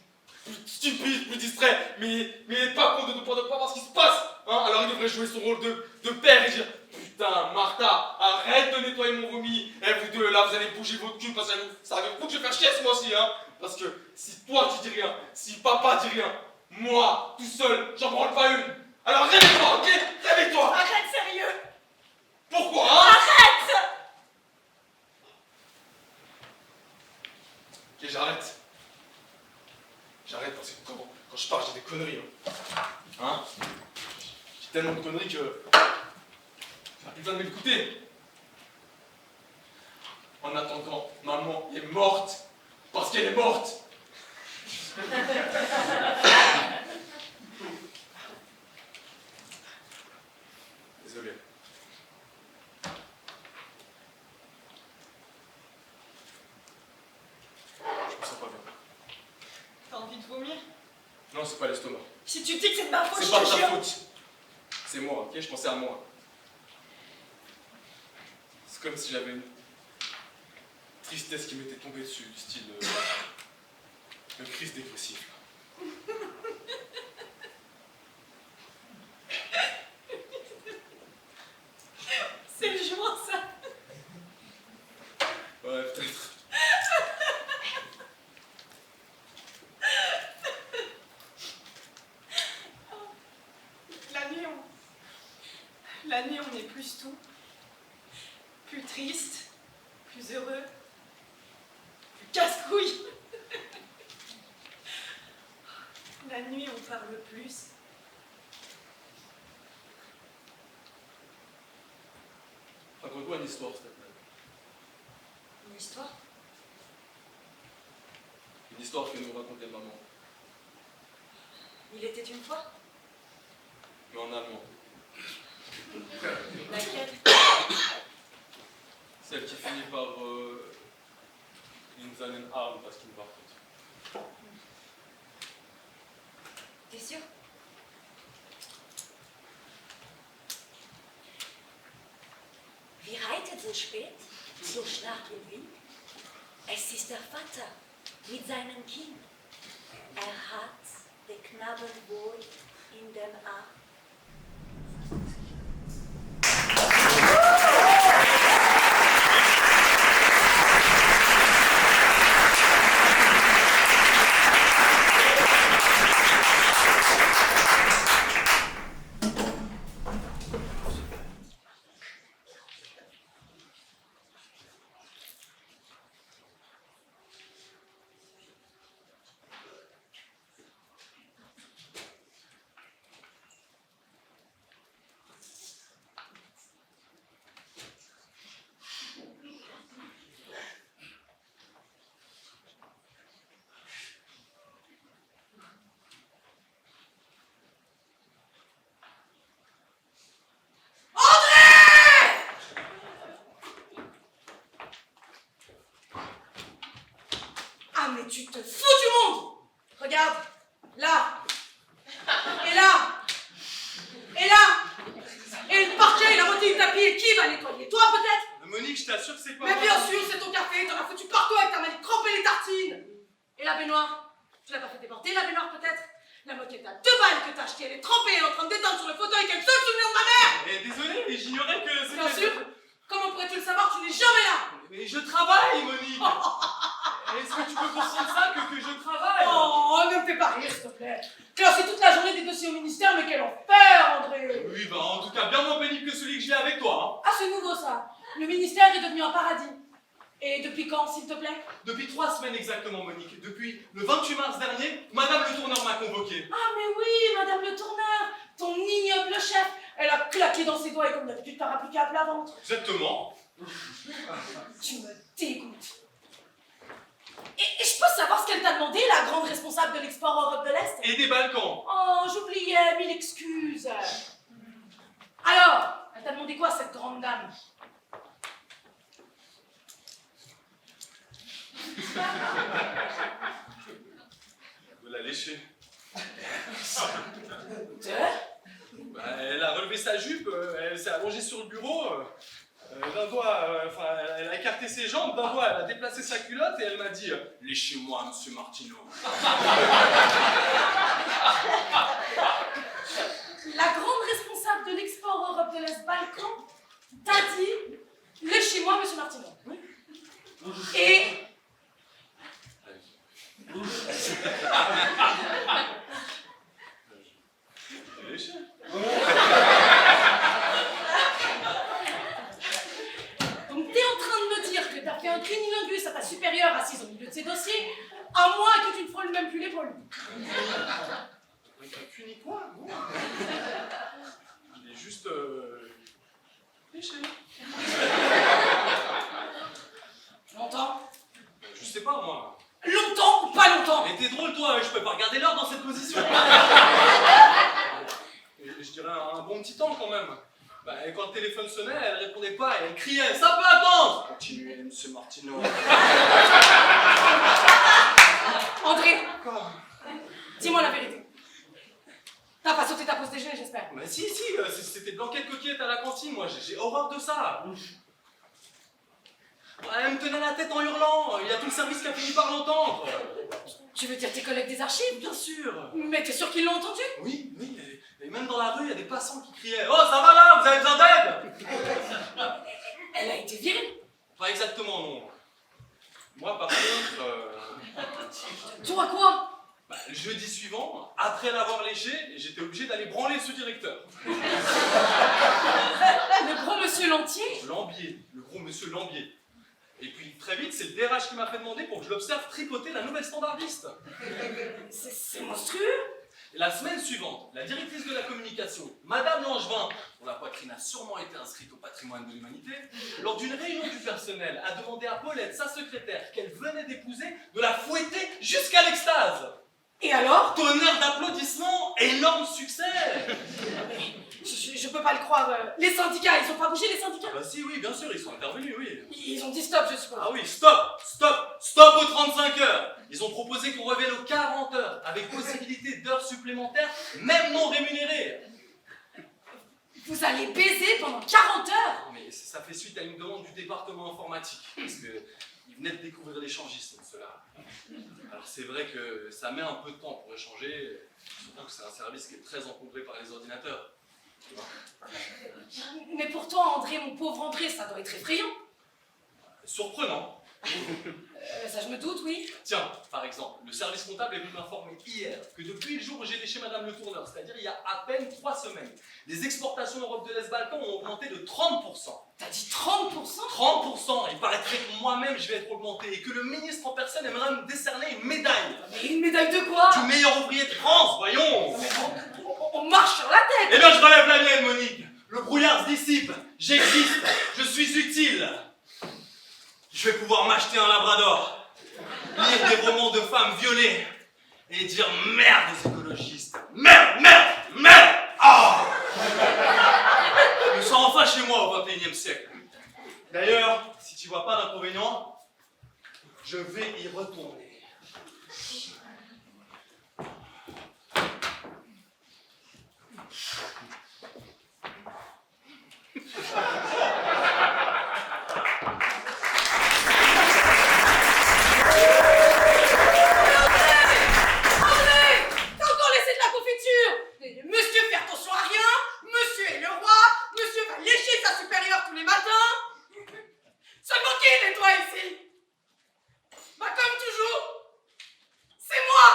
stupide, plus distrait, mais il est pas con de ne pas voir ce qui se passe, hein? Alors il devrait jouer son rôle de père et dire, putain, Martha, arrête de nettoyer mon vomi. Et vous deux, là, vous allez bouger votre cul parce que ça va vous que je vais faire chier ce mois-ci, hein? Parce que si toi tu dis rien, si papa dit rien, moi, tout seul, j'en branle pas une. Alors réveille-toi, ok? Réveille-toi. Arrête, sérieux! Pourquoi, hein? Arrête! Ok, j'arrête. J'arrête parce que quand je parle, j'ai des conneries. Hein? J'ai tellement de conneries que t'as plus besoin de m'écouter. En attendant, maman est morte parce qu'elle est morte. Désolé. Je me sens pas bien. T'as envie de vomir? Non, c'est pas l'estomac. Si tu dis que c'est de ma faute, C'est je pas de te ta jure. faute. C'est moi, ok? Je pensais à moi. C'est comme si j'avais une tristesse qui m'était tombée dessus, du style une crise dépressive. C'est le jour, ça. Ouais, peut-être. La nuit, on La nuit, on est plus tout. Plus triste, plus heureux, plus casse-couille. La nuit, on parle plus. Raconte-moi une histoire, s'il te plaît. Une histoire? Une histoire que nous racontait maman, Il était une fois? mais en allemand. Laquelle? Celle qui finit par in seinen Arm, parce qu'il wartet. T'es sûr? Wie reitet so spät? So schlafen wie? Es ist der Vater mit seinem Kind. Er hat den Knaben wohl in den Arm. Ah, mais tu te fous du monde! Regarde, là, et là, et là, et le parquet, il a moitié du tapis, et qui va nettoyer? Toi, peut-être? Monique, je t'assure que c'est pas Mais moi. bien sûr, c'est ton café, t'en as foutu partout avec ta manie de tremper les tartines! Et la baignoire? Tu l'as pas fait déborder, la baignoire, peut-être? La moquette à 2 balles que t'as achetée, elle est trempée, elle est en train de détendre sur le fauteuil, quel seul souvenir de ma mère! Désolé, mais j'ignorais que c'était... Bien sûr! Comment pourrais-tu le savoir? Tu n'es jamais là! Mais je travaille, Monique. Est-ce que tu peux comprendre ça, que je travaille? Oh, ne me fais pas rire, s'il te plaît! Classer toute la journée des dossiers au ministère, mais quel enfer, André! Oui, bah en tout cas, bien moins pénible que celui que j'ai avec toi. Ah, c'est nouveau, ça! Le ministère est devenu un paradis. Et depuis quand, s'il te plaît? Depuis 3 semaines exactement, Monique. Depuis le 28 mars dernier, Madame le Tourneur m'a convoqué. Ah, mais oui, Madame le Tourneur! Ton ignoble chef! Elle a claqué dans ses doigts et comme d'habitude, t'as appliqué à plat ventre. Exactement. Tu me dégoûtes. Et je peux savoir ce qu'elle t'a demandé, la grande responsable de l'export Europe de l'Est? Et des Balkans. Oh, j'oubliais, 1000 excuses. Alors, elle t'a demandé quoi, cette grande dame? De la lécher. De? Bah, elle a relevé sa jupe, elle s'est allongée sur le bureau. D'un doigt, elle a écarté ses jambes, d'un doigt, elle a déplacé sa culotte et elle m'a dit « Léchez-moi, monsieur Martineau ». La grande responsable de l'export Europe de l'Est Balkan t'a dit « Léchez-moi, monsieur Martineau ». Oui. Et... Léché. Donc t'es en train de me dire que t'as fait un cunilingus à ta supérieure assise au milieu de ses dossiers, à moins que tu ne frôles même plus l'épaule. Mais t'as puni quoi? Non. Il est juste... léché. Longtemps? Je sais pas, moi. Longtemps ou pas longtemps? Mais t'es drôle, toi, je peux pas regarder l'heure dans cette position. Et je dirais un bon petit temps, quand même. Bah, et quand le téléphone sonnait, elle répondait pas et elle criait « Ça peut attendre !» Continuez, monsieur Martineau. André, Quoi? dis-moi la vérité. T'as pas sauté ta pause déjeuner, j'espère? Bah si, c'était blanquette coquillette à la cantine, moi, j'ai horreur de ça. Elle me tenait la tête en hurlant, il y a tout le service qui a fini par l'entendre. Tu veux dire tes collègues des archives? Bien sûr. Mais t'es sûr qu'ils l'ont entendu? Oui, et même dans la rue, il y a des passants qui criaient « Oh, ça va là, vous avez besoin d'aide ?» Elle a été virée. Pas exactement, non. Moi, par contre... Toi quoi? Bah, le jeudi suivant, après l'avoir léché, j'étais obligé d'aller branler ce directeur. Le gros monsieur Lantier? Lambier, le gros monsieur Lambier. Et puis très vite, c'est le DRH qui m'a fait demander pour que je l'observe tripoter la nouvelle standardiste. C'est monstrueux. Et la semaine suivante, la directrice de la communication, Madame Langevin, dont la poitrine a sûrement été inscrite au patrimoine de l'humanité, lors d'une réunion du personnel, a demandé à Paulette, sa secrétaire, qu'elle venait d'épouser, de la fouetter jusqu'à l'extase. Et alors? Tonnerre d'applaudissements, énorme succès. Je peux pas le croire. Les syndicats, ils ont pas bougé les syndicats? Bah si, oui, bien sûr, ils sont intervenus, oui. Ils ont dit stop, je suppose. Ah oui, stop aux 35 heures. Ils ont proposé qu'on revienne aux 40 heures, avec possibilité d'heures supplémentaires, même non rémunérées. Vous allez baiser pendant 40 heures? Non, mais ça fait suite à une demande du département informatique, parce qu'ils venaient de découvrir l'échangisme, cela. Alors c'est vrai que ça met un peu de temps pour échanger, surtout que c'est un service qui est très encombré par les ordinateurs. Tu vois. Mais pour toi, André, mon pauvre André, ça doit être effrayant. Surprenant. Ça je me doute, oui. Tiens, par exemple, le service comptable est venu m'informer hier que depuis le jour où j'étais chez Madame Le Tourneur, c'est-à-dire il y a à peine 3 semaines, les exportations Europe de l'Est-Balkan ont augmenté de 30%. T'as dit 30%? 30%. Il paraîtrait que moi-même je vais être augmenté et que le ministre en personne aimerait me décerner une médaille. Mais une médaille de quoi? Du meilleur ouvrier de France, voyons. Mais on marche sur la tête. Eh bien je relève la mienne, Monique. Le brouillard se dissipe. J'existe. Je suis utile. Je vais pouvoir m'acheter un labrador, lire des romans de femmes violées et dire merde aux écologistes. Merde. Oh, je me sens enfin chez moi au XXIe siècle. D'ailleurs, si tu vois pas d'inconvénient, je vais y retourner. Monsieur fait attention à rien, monsieur est le roi, monsieur va lécher sa supérieure tous les matins. Seulement qui nettoie ici? Bah comme toujours, c'est moi.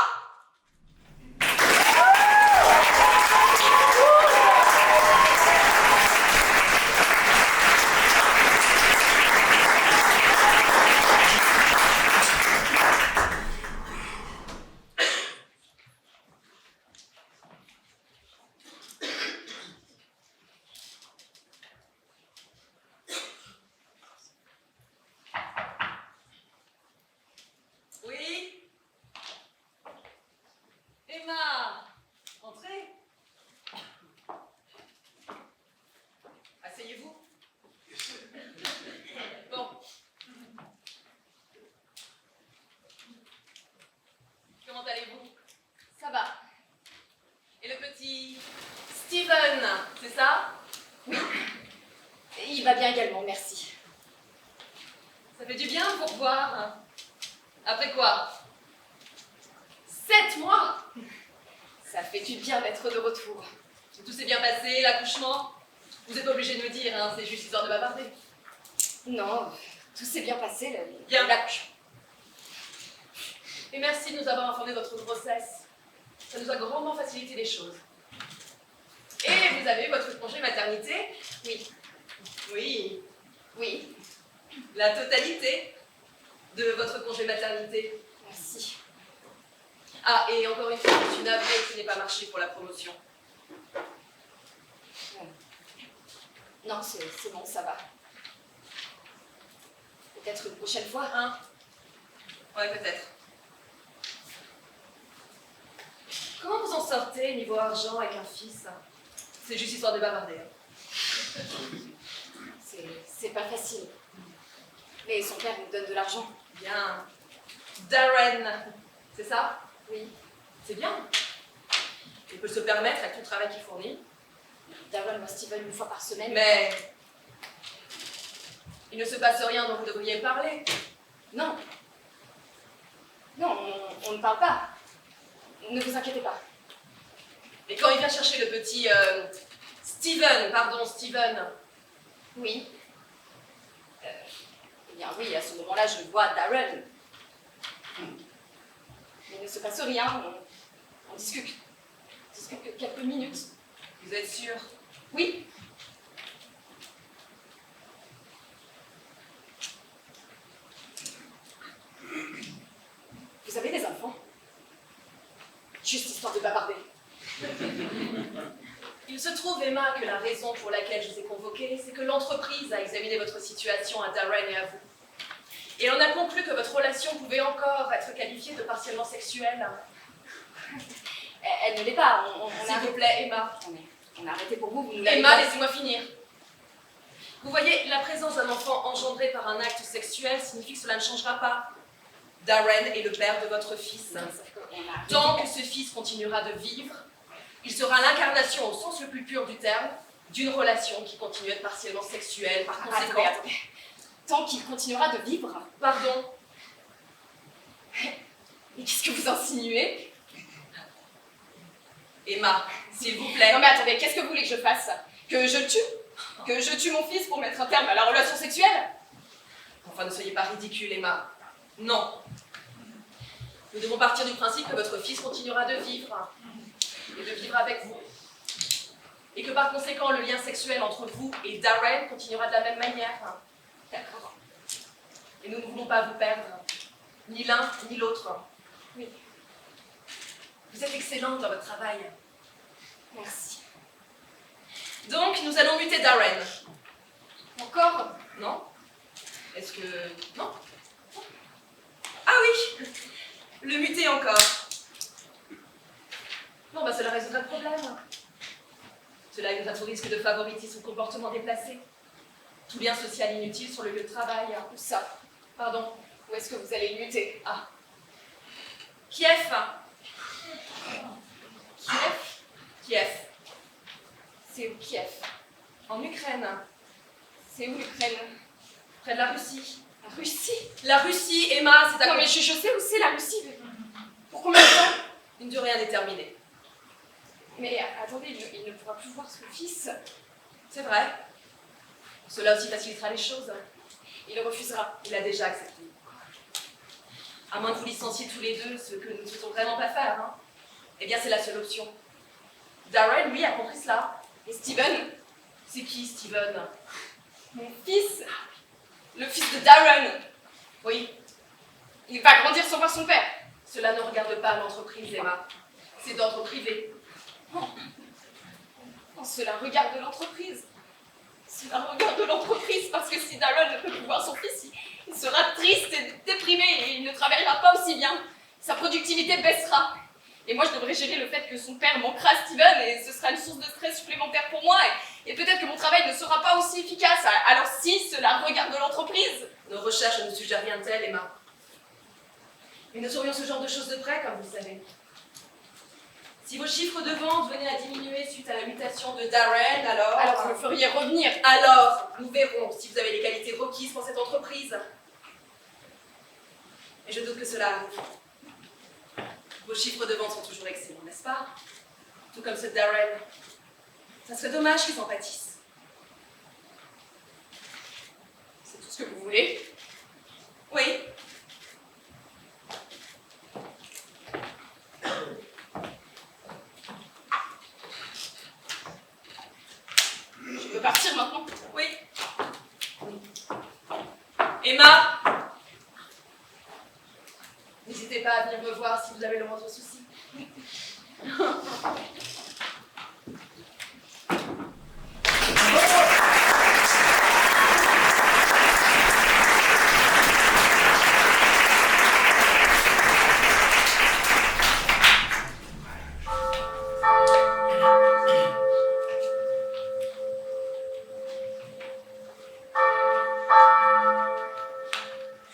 Oui? Emma, entrez. Asseyez-vous. Bon. Comment allez-vous? Ça va. Et le petit Steven, c'est ça? Il va bien également, merci. Ça fait du bien de vous revoir. Après quoi? 7 mois. Ça fait du bien d'être de retour. Tout s'est bien passé, l'accouchement? Vous n'êtes pas obligé de me dire, hein, c'est juste histoire de bavarder. Non, tout s'est bien passé. Bien. l'accouchement. Et merci de nous avoir informé de votre grossesse. Ça nous a grandement facilité les choses. Et vous avez votre congé maternité? Oui. Oui. Oui, La totalité de votre congé maternité. merci. Ah, et encore une fois, je suis navrée qu'il n'ait pas marché pour la promotion. Non, c'est bon, ça va. Peut-être une prochaine fois. Hein? Ouais, peut-être. Comment vous en sortez niveau argent avec un fils? C'est juste histoire de bavarder. Hein. C'est pas facile. Mais son père nous donne de l'argent. Bien. Darren, c'est ça? Oui. C'est bien. Il peut se permettre avec tout le travail qu'il fournit. Darren voit Steven une fois par semaine. Mais il ne se passe rien dont vous devriez parler. Non. Non, on ne parle pas. Ne vous inquiétez pas. Et quand il vient chercher le petit Steven. Oui. Eh bien oui, à ce moment-là, je vois Darren. Mais il ne se passe rien. On discute. On discute quelques minutes. Vous êtes sûr? Oui. juste histoire de bavarder. Il se trouve, Emma, que la raison pour laquelle je vous ai convoqué, c'est que l'entreprise a examiné votre situation à Darren et à vous. Et on a conclu que votre relation pouvait encore être qualifiée de partiellement sexuelle. Elle ne l'est pas. S'il vous plaît, Emma. On a arrêté pour vous, vous nous l'avez Emma, pas- laissez-moi finir. Vous voyez, la présence d'un enfant engendré par un acte sexuel signifie que cela ne changera pas. Darren est le père de votre fils. Tant que ce fils continuera de vivre, il sera l'incarnation au sens le plus pur du terme d'une relation qui continue à être partiellement sexuelle. Par conséquent, Attendez. Tant qu'il continuera de vivre. pardon, Mais qu'est-ce que vous insinuez? Emma, s'il vous plaît. Non mais attendez, qu'est-ce que vous voulez que je fasse? Que je le tue? Que je tue mon fils pour mettre un terme à la relation sexuelle? Enfin, ne soyez pas ridicule, Emma. Non. Nous devons partir du principe que votre fils continuera de vivre. Et de vivre avec vous. Et que par conséquent, le lien sexuel entre vous et Darren continuera de la même manière. D'accord. Et nous ne voulons pas vous perdre. Ni l'un, ni l'autre. Oui. Vous êtes excellente dans votre travail. Merci. Donc, nous allons muter Darren. Encore? Non? Est-ce que... Non? Ah oui! Le muter encore. Bon, bah cela résoudra le problème. Cela évitera tout risque de favoritisme ou comportement déplacé. Tout lien social inutile sur le lieu de travail. Où ça? Pardon. Où est-ce que vous allez le muter? Ah. Kiev. Kiev? Kiev. C'est où Kiev? En Ukraine. C'est où l'Ukraine? Près de la Russie. La Russie? La Russie, Emma, c'est à Non mais côté. je sais où c'est la Russie. Mais pour combien de temps? Une durée indéterminée. Mais attendez, il ne pourra plus voir son fils. C'est vrai. Cela aussi facilitera les choses. Il refusera. Il a déjà accepté. À moins que vous licenciez tous les deux, ce que nous ne souhaitons vraiment pas faire, hein. Eh bien, c'est la seule option. Darren, lui, a compris cela. Et Steven? C'est qui, Steven? Mon fils? Le fils de Darren? Oui, Il va grandir sans voir son père. cela ne regarde pas l'entreprise, Emma. C'est d'ordre privé. Oh, cela regarde l'entreprise. Cela regarde l'entreprise parce que si Darren ne peut plus voir son fils, il sera triste et déprimé et il ne travaillera pas aussi bien. Sa productivité baissera. Et moi, je devrais gérer le fait que son père manquera à Steven et ce sera une source de stress supplémentaire pour moi. Et peut-être que mon travail ne sera pas aussi efficace. Alors si cela regarde l'entreprise. Nos recherches ne suggèrent rien de tel, Emma. Mais nous saurions ce genre de choses de près, comme vous le savez. Si vos chiffres de vente venaient à diminuer suite à la mutation de Darren, Alors vous le feriez revenir. Alors, nous verrons si vous avez les qualités requises pour cette entreprise. Et je doute que cela arrive. Vos chiffres de vente sont toujours excellents, n'est-ce pas? Tout comme ceux de Darren. Ça serait dommage qu'ils en pâtissent. C'est tout ce que vous voulez. Oui. Je veux partir maintenant. Oui. Emma, n'hésitez pas à venir me voir si vous avez le moindre souci.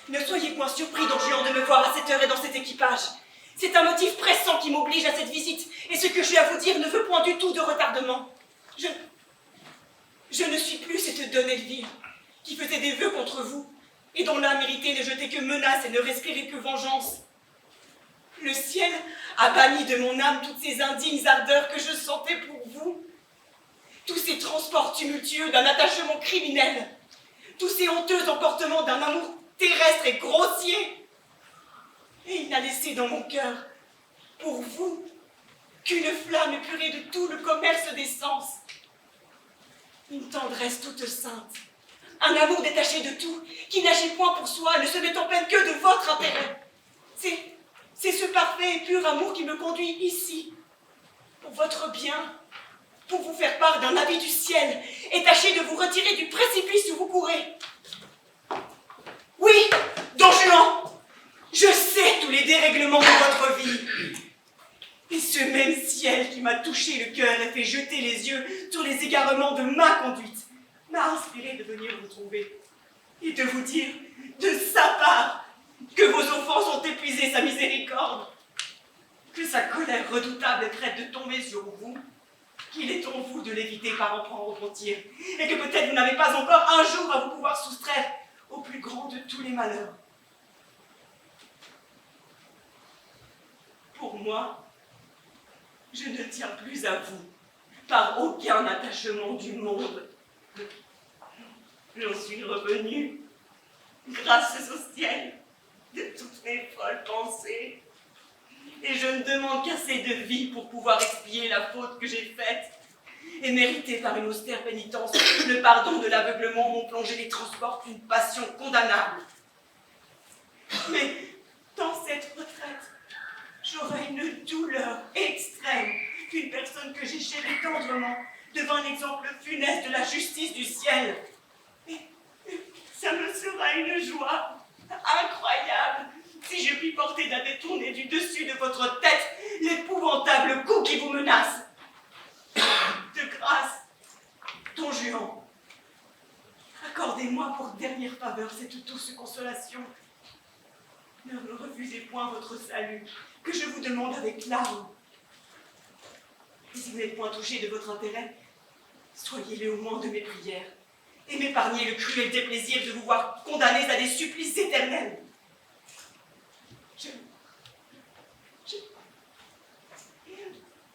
Ne soyez point surpris, Don Juan, de me voir à cette heure et dans cet équipage. C'est un motif pressant qui m'oblige à cette visite, et ce que j'ai à vous dire ne veut point du tout de retardement. Je ne suis plus cette Don Elvire qui faisait des vœux contre vous, et dont l'âme irritée ne jetait que menaces et ne respirait que vengeance. Le ciel a banni de mon âme toutes ces indignes ardeurs que je sentais pour vous, tous ces transports tumultueux d'un attachement criminel, tous ces honteux emportements d'un amour terrestre et grossier. Et il n'a laissé dans mon cœur, pour vous, qu'une flamme épurée de tout le commerce des sens. Une tendresse toute sainte, un amour détaché de tout, qui n'agit point pour soi, ne se met en peine que de votre intérêt. C'est ce parfait et pur amour qui me conduit ici, pour votre bien, pour vous faire part d'un avis du ciel et tâcher de vous retirer du précipice où vous courez. Oui, Don Juan, je sais tous les dérèglements de votre vie. Et ce même ciel qui m'a touché le cœur et fait jeter les yeux sur les égarements de ma conduite m'a inspiré de venir vous trouver et de vous dire de sa part que vos offenses ont épuisé sa miséricorde, que sa colère redoutable est prête de tomber sur vous, qu'il est en vous de l'éviter par en prendre au tir, et que peut-être vous n'avez pas encore un jour à vous pouvoir soustraire au plus grand de tous les malheurs. Pour moi, je ne tiens plus à vous par aucun attachement du monde. J'en suis revenue, grâce au ciel, de toutes mes folles pensées. Et je ne demande qu'assez de vie pour pouvoir expier la faute que j'ai faite et mériter par une austère pénitence le pardon de l'aveuglement m'ont plongé les transports d'une passion condamnable. Mais dans cette retraite, j'aurai une douleur extrême qu'une personne que j'ai chérie tendrement devant un exemple funeste de la justice du ciel. Et ça me sera une joie incroyable si je puis porter d'un détourné du dessus de votre tête l'épouvantable coup qui vous menace. De grâce, Don Juan, accordez-moi pour dernière faveur cette douce consolation. Ne refusez point votre salut, que je vous demande avec larmes. Et si vous n'êtes point touché de votre intérêt, soyez-le au moins de mes prières, et m'épargnez le cruel déplaisir de vous voir condamnés à des supplices éternels.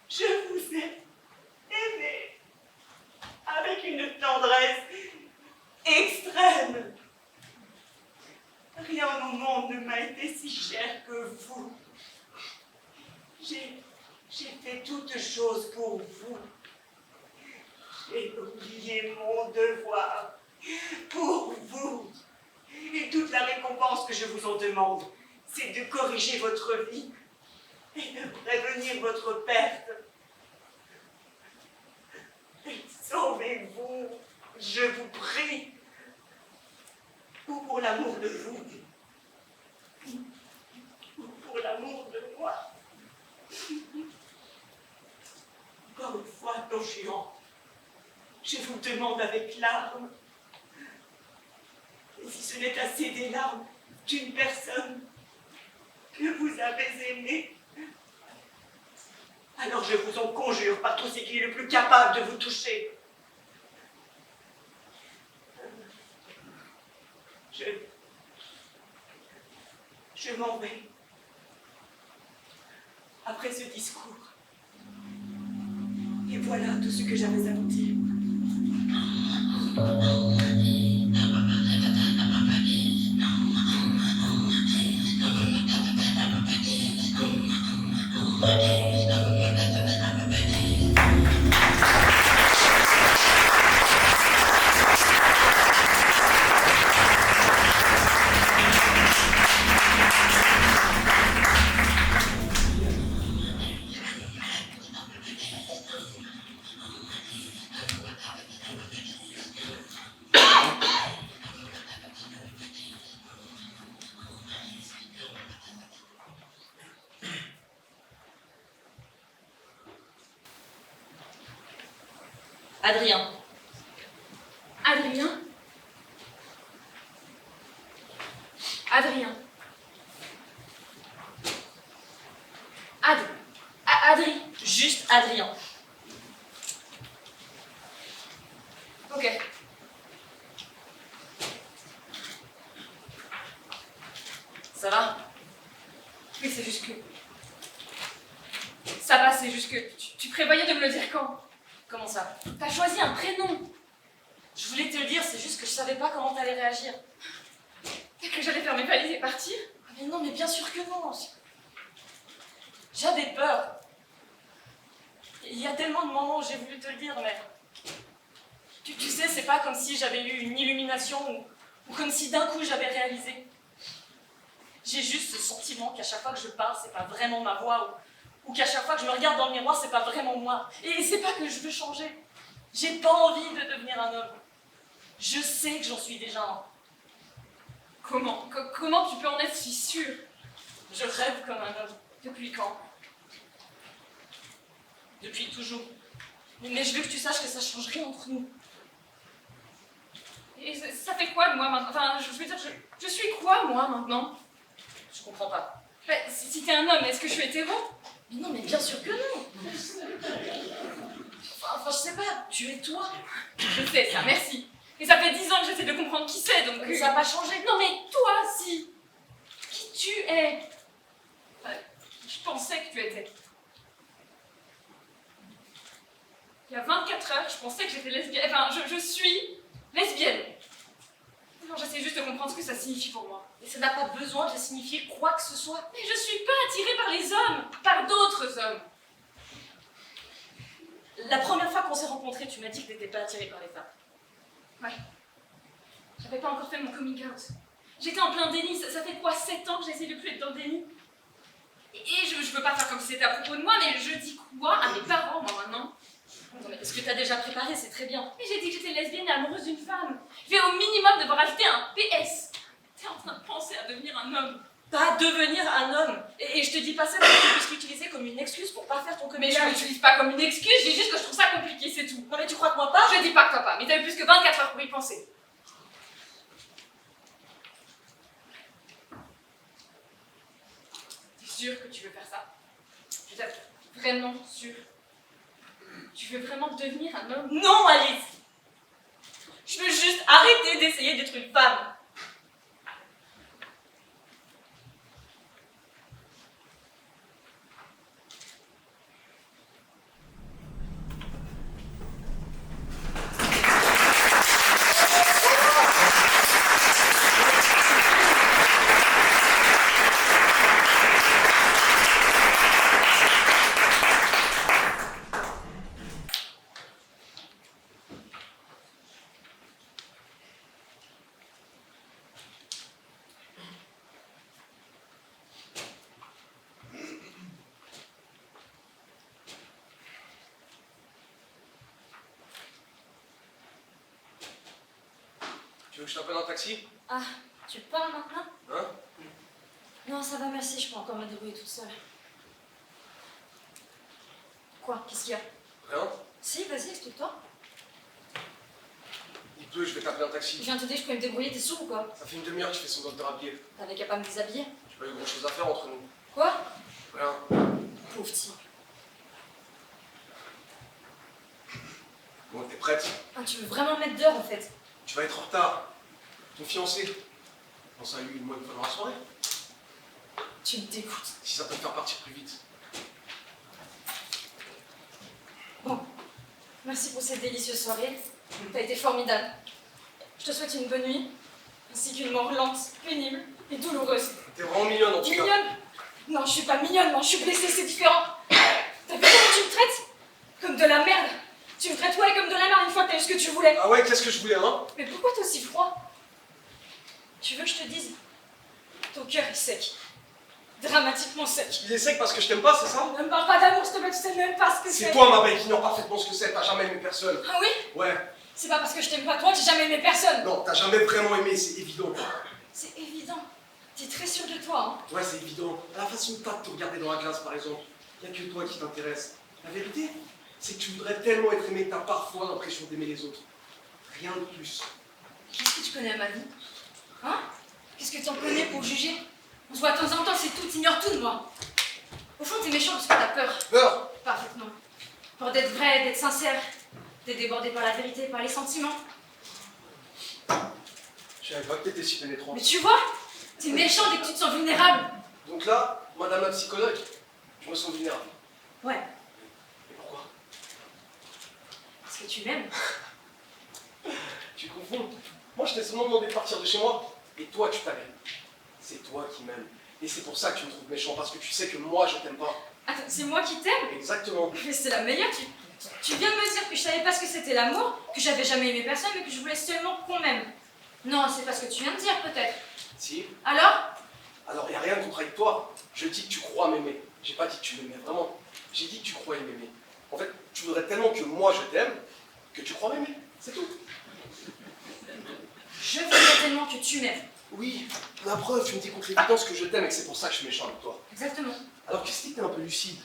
Je vous ai aimé avec une tendresse extrême. Rien au monde ne m'a été si cher que vous. J'ai fait toutes choses pour vous. J'ai oublié mon devoir pour vous. Et toute la récompense que je vous en demande, c'est de corriger votre vie et de prévenir votre perte. Sauvez-vous, je vous prie, ou pour l'amour de vous, ou pour l'amour de moi. Encore une fois, Don Juan, je vous demande avec larmes, et si ce n'est assez des larmes d'une personne que vous avez aimée, alors je vous en conjure par tout ce qui est le plus capable de vous toucher. Je m'en vais. Après ce discours. Et voilà tout ce que j'avais à vous dire. Adrien. Adrien? Adrien. Adrien. Juste Adrien. Ok. Ça va? Oui, c'est juste que... Ça va, c'est juste que... Tu prévoyais de me le dire quand? Comment ça? T'as choisi un prénom. Je voulais te le dire, c'est juste que je savais pas comment t'allais réagir. Que j'allais faire mes valises et partir? Mais non, mais bien sûr que non. J'avais peur. Il y a tellement de moments où j'ai voulu te le dire, mais... Tu sais, c'est pas comme si j'avais eu une illumination ou comme si d'un coup j'avais réalisé. J'ai juste ce sentiment qu'à chaque fois que je parle, c'est pas vraiment ma voix, ou qu'à chaque fois que je me regarde dans le miroir, c'est pas vraiment moi. Et c'est pas que je veux changer. J'ai pas envie de devenir un homme. Je sais que j'en suis déjà un. Comment tu peux en être si sûr? Je rêve comme un homme. Depuis quand? Depuis toujours. Mais je veux que tu saches que ça change rien entre nous. Et ça fait quoi de moi maintenant? Enfin, je veux dire, je suis quoi moi maintenant? Je comprends pas. Ben, si t'es un homme, est-ce que je suis hétéro? Mais non, mais bien sûr que non. Enfin, je sais pas, tu es toi. Je sais ça, merci. Et ça fait 10 ans que j'essaie de comprendre qui c'est, donc... Ça n'a pas changé. Non mais toi, si! Qui tu es? Je pensais que tu étais. Il y a 24 heures, je pensais que j'étais lesbienne. Enfin, je suis lesbienne. Non, j'essaie juste de comprendre ce que ça signifie pour moi. Et ça n'a pas besoin de signifier quoi que ce soit. Mais je suis pas attirée par les hommes, par d'autres hommes. La première fois qu'on s'est rencontrés, tu m'as dit que t'étais pas attirée par les femmes. Ouais. J'avais pas encore fait mon coming out. J'étais en plein déni. Ça fait quoi, 7 ans que j'essaie de plus être dans le déni? Et je veux pas faire comme si c'était à propos de moi, mais je dis quoi à mes parents, moi, maintenant? Non, mais ce que t'as déjà préparé, c'est très bien. Mais j'ai dit que j'étais lesbienne et amoureuse d'une femme. Je vais au minimum devoir ajouter un PS. T'es en train de penser à devenir un homme. Pas devenir un homme. Et je te dis pas ça pour que tu puisses l'utiliser comme une excuse pour pas faire ton Mais coming je out. l'utilise pas comme une excuse, je dis juste que je trouve ça compliqué, c'est tout. Non mais tu crois que moi pas? Je dis pas que toi pas, mais t'as eu plus que 24 heures pour y penser. T'es sûr que tu veux faire ça? Je t'assure, vraiment sûr. Tu veux vraiment devenir un homme? Non, Alice. Je veux juste arrêter d'essayer d'être une femme. Tu veux que je t'appelle un taxi? Ah, tu parles maintenant? Hein? Non, ça va, merci, je peux encore me débrouiller toute seule. Quoi? Qu'est-ce qu'il y a? Rien? Si, vas-y, explique-toi. Il pleut, je vais t'appeler un Je taxi. viens te dire que je peux me débrouiller, t'es sourd ou quoi? Ça fait une demi-heure que je fais semblant de te rhabiller. T'avais qu'à pas me déshabiller. J'ai pas eu grand-chose à faire entre nous. Quoi? Rien. Pauvre type. Bon, t'es prête? Ah, tu veux vraiment me mettre dehors en fait? Tu vas être en retard. Ton fiancé. Pense à lui une fois dans la soirée. Tu me dégoûtes. Si ça peut te faire partir plus vite. Bon, merci pour cette délicieuse soirée. T'as été formidable. Je te souhaite une bonne nuit, ainsi qu'une mort lente, pénible et douloureuse. T'es vraiment mignonne en tout cas. Mignonne? Non, je suis pas mignonne, non, je suis blessée, c'est différent. T'as vu comment tu me traites? Comme de la merde. Tu me traites ouais comme de la merde une fois que t'as eu ce que tu voulais. Ah ouais, qu'est-ce que je voulais, hein? Mais pourquoi t'es aussi froid? Tu veux que je te dise? Ton cœur est sec. Dramatiquement sec. Il est sec parce que je t'aime pas, c'est ça? Ne me parle pas d'amour, s'il te plaît, tu sais même pas ce que c'est. C'est toi, ma belle, qui ignore parfaitement ce que c'est. T'as jamais aimé personne. Ah oui? Ouais. C'est pas parce que je t'aime pas toi que j'ai jamais aimé personne. Non, t'as jamais vraiment aimé, c'est évident. C'est évident. T'es très sûr de toi, hein? Ouais, c'est évident. À la façon que t'as de te regarder dans la glace, par exemple. Y'a que toi qui t'intéresse. La vérité, c'est que tu voudrais tellement être aimé que t'as parfois l'impression d'aimer les autres. Rien de plus. Qu'est-ce que tu connais à ma vie? Hein? Qu'est-ce que t'en connais pour juger? On se voit de temps en temps, c'est tout, t'ignores tout de moi. Au fond, t'es méchant parce que t'as peur. Peur? Parfaitement. Peur d'être vrai, d'être sincère. D'être débordé par la vérité, par les sentiments. Je savais pas que t'étais si pénétrant. Mais tu vois, t'es méchant dès que tu te sens vulnérable. Donc là, madame la psychologue, je me sens vulnérable. Ouais, Et pourquoi? parce que tu m'aimes. Tu confonds. Moi, je t'ai seulement demandé de partir de chez moi. Et toi, tu t'avais. C'est toi qui m'aimes. Et c'est pour ça que tu me trouves méchant, parce que tu sais que moi, je t'aime pas. Attends, c'est moi qui t'aime? Exactement. Mais c'est la meilleure. Tu viens de me dire que je savais pas ce que c'était l'amour, que j'avais jamais aimé personne, mais que je voulais seulement qu'on m'aime. Non, c'est pas ce que tu viens de dire, peut-être. Si. Alors? Alors, il n'y a rien de contradictoire. Je dis que tu crois m'aimer. J'ai pas dit que tu m'aimais vraiment. J'ai dit que tu croyais m'aimer. En fait, tu voudrais tellement que moi je t'aime que tu crois m'aimer. C'est tout. Je voudrais tellement que tu m'aimes. Oui, la preuve, tu me dis contre l'évidence que je t'aime et que c'est pour ça que je suis méchant avec toi. Exactement. Alors que si t'es un peu lucide,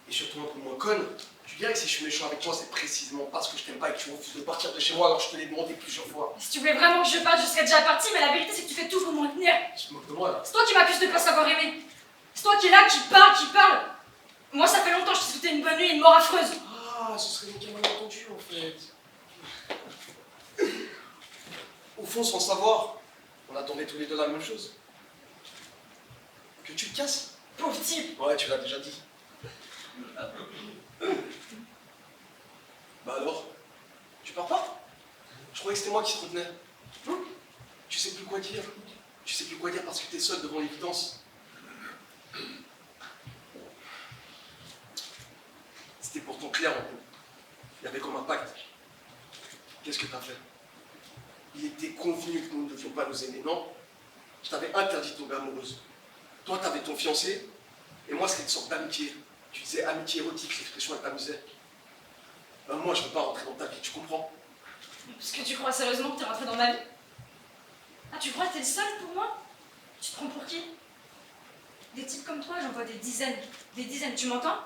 et surtout un peu moins conne, tu dirais que si je suis méchant avec toi, c'est précisément parce que je t'aime pas et que tu refuses de partir de chez moi alors que je te l'ai demandé plusieurs fois. Si tu voulais vraiment que je parte, je serais déjà partie, mais la vérité c'est que tu fais tout pour me retenir. Tu te moques de moi là. C'est toi qui m'accuses de pas savoir aimer. C'est toi qui es là, qui parle. Moi, ça fait longtemps que je t'ai souhaité une bonne nuit et une mort affreuse. Ah, ce serait une malentendu en fait. Au fond, sans savoir, on attendait tous les deux la même chose. Que tu te casses. Pauvre type. Ouais, tu l'as déjà dit. Bah alors, tu pars pas? Je croyais que c'était moi qui te retenais. Tu sais plus quoi dire. Tu sais plus quoi dire parce que t'es seul devant l'évidence. C'était pourtant clair en nous. Il y avait comme un pacte. Qu'est-ce que t'as fait? Il était convenu que nous ne devions pas nous aimer, non? Je t'avais interdit de tomber amoureuse. Toi, t'avais ton fiancé, et moi, c'était une sorte d'amitié. Tu disais amitié érotique, l'expression, elle t'amusait. Ben, moi, je veux pas rentrer dans ta vie, tu comprends? Parce que tu crois sérieusement que t'es rentré dans ma vie? Ah, tu crois que t'es le seul pour moi? Tu te prends pour qui? Des types comme toi, j'en vois des dizaines. Des dizaines, tu m'entends?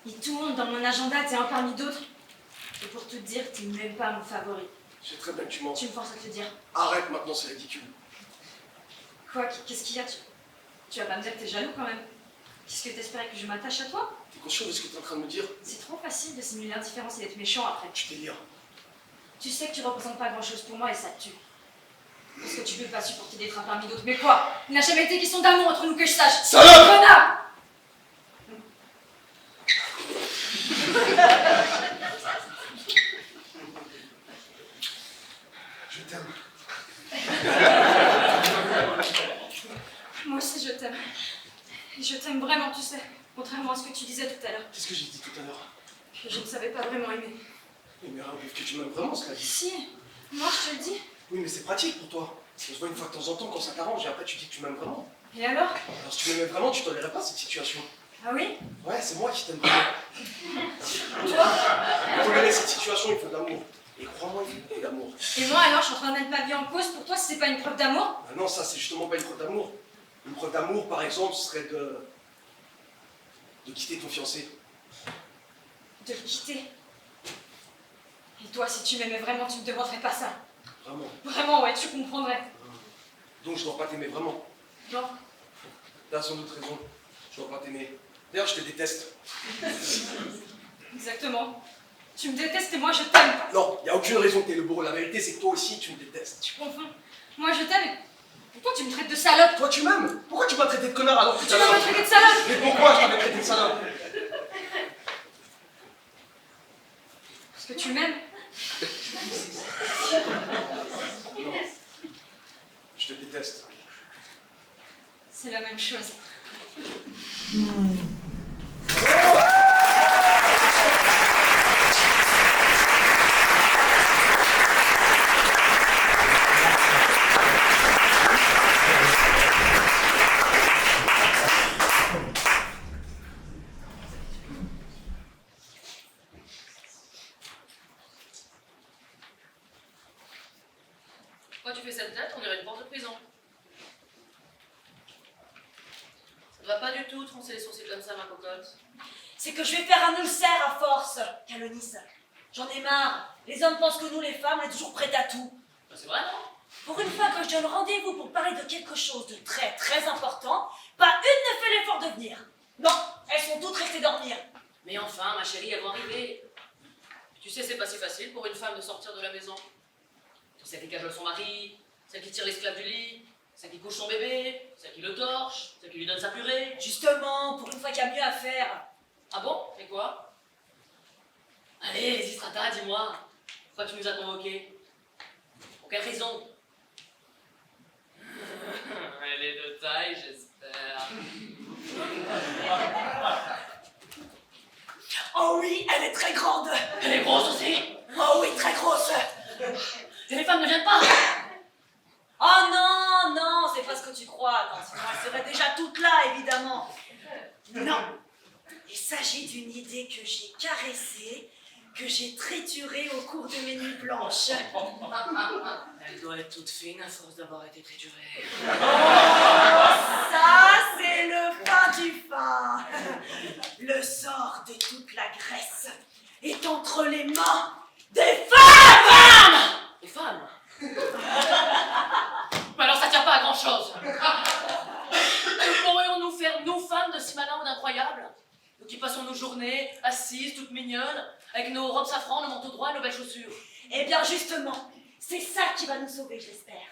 Ils tournent dans mon agenda, t'es un parmi d'autres. Et pour te dire, t'es même pas mon favori. Je sais très bien que tu mens. Tu me forces à te le dire. Arrête maintenant, c'est ridicule. Quoi? Qu'est-ce qu'il y a? Tu vas pas me dire que t'es jaloux quand même? Qu'est-ce que t'espérais, que je m'attache à toi? T'es conscient de ce que t'es en train de me dire? C'est trop facile de simuler l'indifférence et d'être méchant après. Tu délires. Tu sais que tu représentes pas grand-chose pour moi et ça te tue. Parce que tu peux pas supporter d'être un parmi d'autres. Mais quoi? Il n'a jamais été question d'amour entre nous que je sache. Salope! Connard! Je t'aime. Moi aussi je t'aime. Et je t'aime vraiment, tu sais. Contrairement à ce que tu disais tout à l'heure. Qu'est-ce que j'ai dit tout à l'heure? Que je ne savais pas vraiment aimer. Mais rien que tu m'aimes vraiment, cela dit. Si, moi je te le dis. Oui, mais c'est pratique pour toi. On se voit une fois de temps en temps quand ça t'arrange et après tu dis que tu m'aimes vraiment. Et alors? Alors si tu m'aimais vraiment, tu tolérerais pas cette situation. Ah oui? Ouais, c'est moi qui t'aime vraiment. Toi? Pour tolérer cette situation, il faut de l'amour. Et crois-moi, il faut beaucoup d'amour. Et moi alors, je suis en train de mettre ma vie en cause pour toi si c'est pas une preuve d'amour? Ah non, ça c'est justement pas une preuve d'amour. Une preuve d'amour, par exemple, serait de quitter ton fiancé. De le quitter? Et toi, si tu m'aimais vraiment, tu ne me demanderais pas ça. Vraiment. Vraiment, ouais, tu comprendrais. Donc je dois pas t'aimer vraiment. Non. T'as sans doute raison. Je dois pas t'aimer. D'ailleurs, je te déteste. Exactement. Tu me détestes et moi je t'aime. Non, y a aucune raison que t'aies le beau. La vérité, c'est que toi aussi, tu me détestes. Tu confonds. Moi je t'aime et toi tu me traites de salope. Toi, tu m'aimes. Pourquoi tu m'as traité de connard alors que Tu m'as traité de salope. Mais pourquoi je t'avais traité de salope? Parce que tu m'aimes. Non. Je te déteste. C'est la même chose. Quand tu fais cette tête, on dirait une porte de prison. Ça ne va pas du tout troncer les sourcils comme ça, ma cocotte. C'est que je vais faire un ulcère à force. Calonis, j'en ai marre. Les hommes pensent que nous, les femmes, on est toujours prêtes à tout. Ben, c'est vrai, non? Pour une fois que je donne rendez-vous pour parler de quelque chose de très, très important, pas une ne fait l'effort de venir. Non, elles sont toutes restées dormir. Mais enfin, ma chérie, elles vont arriver. Tu sais, c'est pas si facile pour une femme de sortir de la maison. Celle qui cajole son mari, celle qui tire l'esclave du lit, celle qui couche son bébé, celle qui le torche, celle qui lui donne sa purée. Justement, pour une fois qu'il y a mieux à faire. Ah bon? Et quoi? Allez, Zistrata, dis-moi. Pourquoi tu nous as convoqués? Pour quelle raison? Elle est de taille, j'espère. Oh oui, elle est très grande. Elle est grosse aussi? Oh oui, très grosse. Et les femmes ne viennent pas? Oh non, non, c'est pas ce que tu crois. Non, sinon elle serait déjà toute là, évidemment. Non. Il s'agit d'une idée que j'ai caressée, que j'ai triturée au cours de mes nuits blanches. Elle doit être toute fine à force d'avoir été triturée. Ça, c'est le fin du fin. Le sort de toute la Grèce est entre les mains des femmes. Des femmes? Mais alors ça tient pas à grand chose. Que pourrions-nous faire, nous femmes, de si malin ou d'incroyable? Nous qui passons nos journées assises, toutes mignonnes, avec nos robes safran, nos manteaux droits, nos belles chaussures. Eh bien, justement, c'est ça qui va nous sauver, j'espère.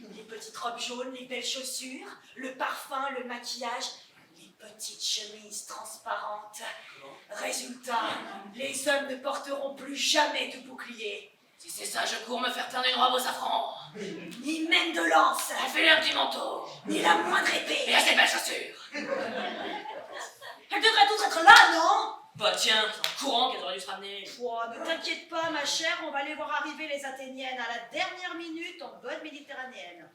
Les petites robes jaunes, les belles chaussures, le parfum, le maquillage, les petites chemises transparentes. Résultat, les hommes ne porteront plus jamais de bouclier. Si c'est ça, je cours me faire teindre une robe au safran. Ni même de lance. Enfiler un petit manteau. Ni la moindre épée. Et à ces belles chaussures. Elles devraient tous être là, non? Bah tiens, c'est en courant qu'elles auraient dû se ramener. Oh, ne t'inquiète pas, ma chère, on va les voir arriver, les Athéniennes, à la dernière minute en bonne méditerranéenne.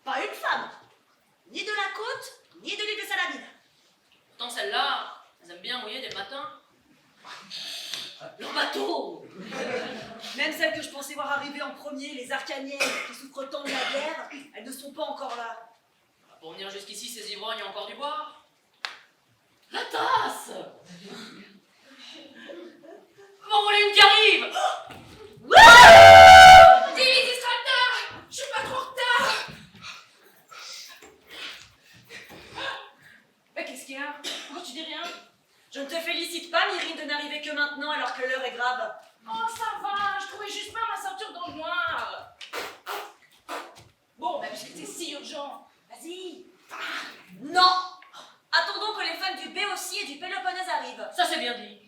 Pas une femme. Ni de la côte, ni de l'île de Salamine. Pourtant celles-là, elles aiment bien mouiller dès le matin. Leur bateau! Même celles que je pensais voir arriver en premier, les Arcaniennes, qui souffrent tant de la guerre, elles ne sont pas encore là. Pour venir jusqu'ici, ces ivrognes ont encore du bois. La tasse! M'en voilà une qui arrive! Dis, distracteur! Je suis pas trop en retard! Mais qu'est-ce qu'il y a? Pourquoi tu dis rien? Je ne te félicite pas, Myrine, de n'arriver que maintenant alors que l'heure est grave. Oh, ça va, je trouvais juste pas ma ceinture dans le noir. Bon, bah, puisque c'est si urgent, vas-y. Non! Attendons que les femmes du Béotie et du Péloponnèse arrivent. Ça c'est bien dit.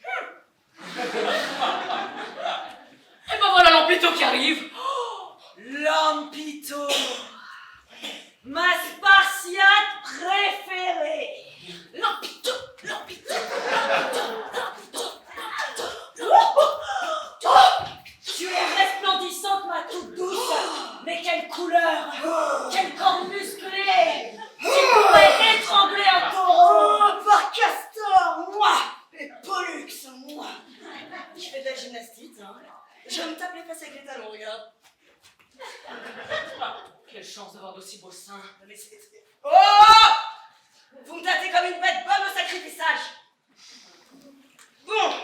Et ben voilà l'Ampito qui arrive. L'Ampito! Ma Spartiate préférée! L'Ampito, l'Ampito, Tu es resplendissante, ma toute douce! Mais quelle couleur! Quel corps musclé! Tu pourrais étrangler un taureau! Oh, par castor, moi! Et Pollux, moi! Je fais de la gymnastique, hein. Je me tape les fesses avec les talons, regarde. Quelle chance d'avoir d'aussi beaux seins. Mais c'est... Oh! Vous me tâtez comme une bête bonne au sacrifiçage! Bon!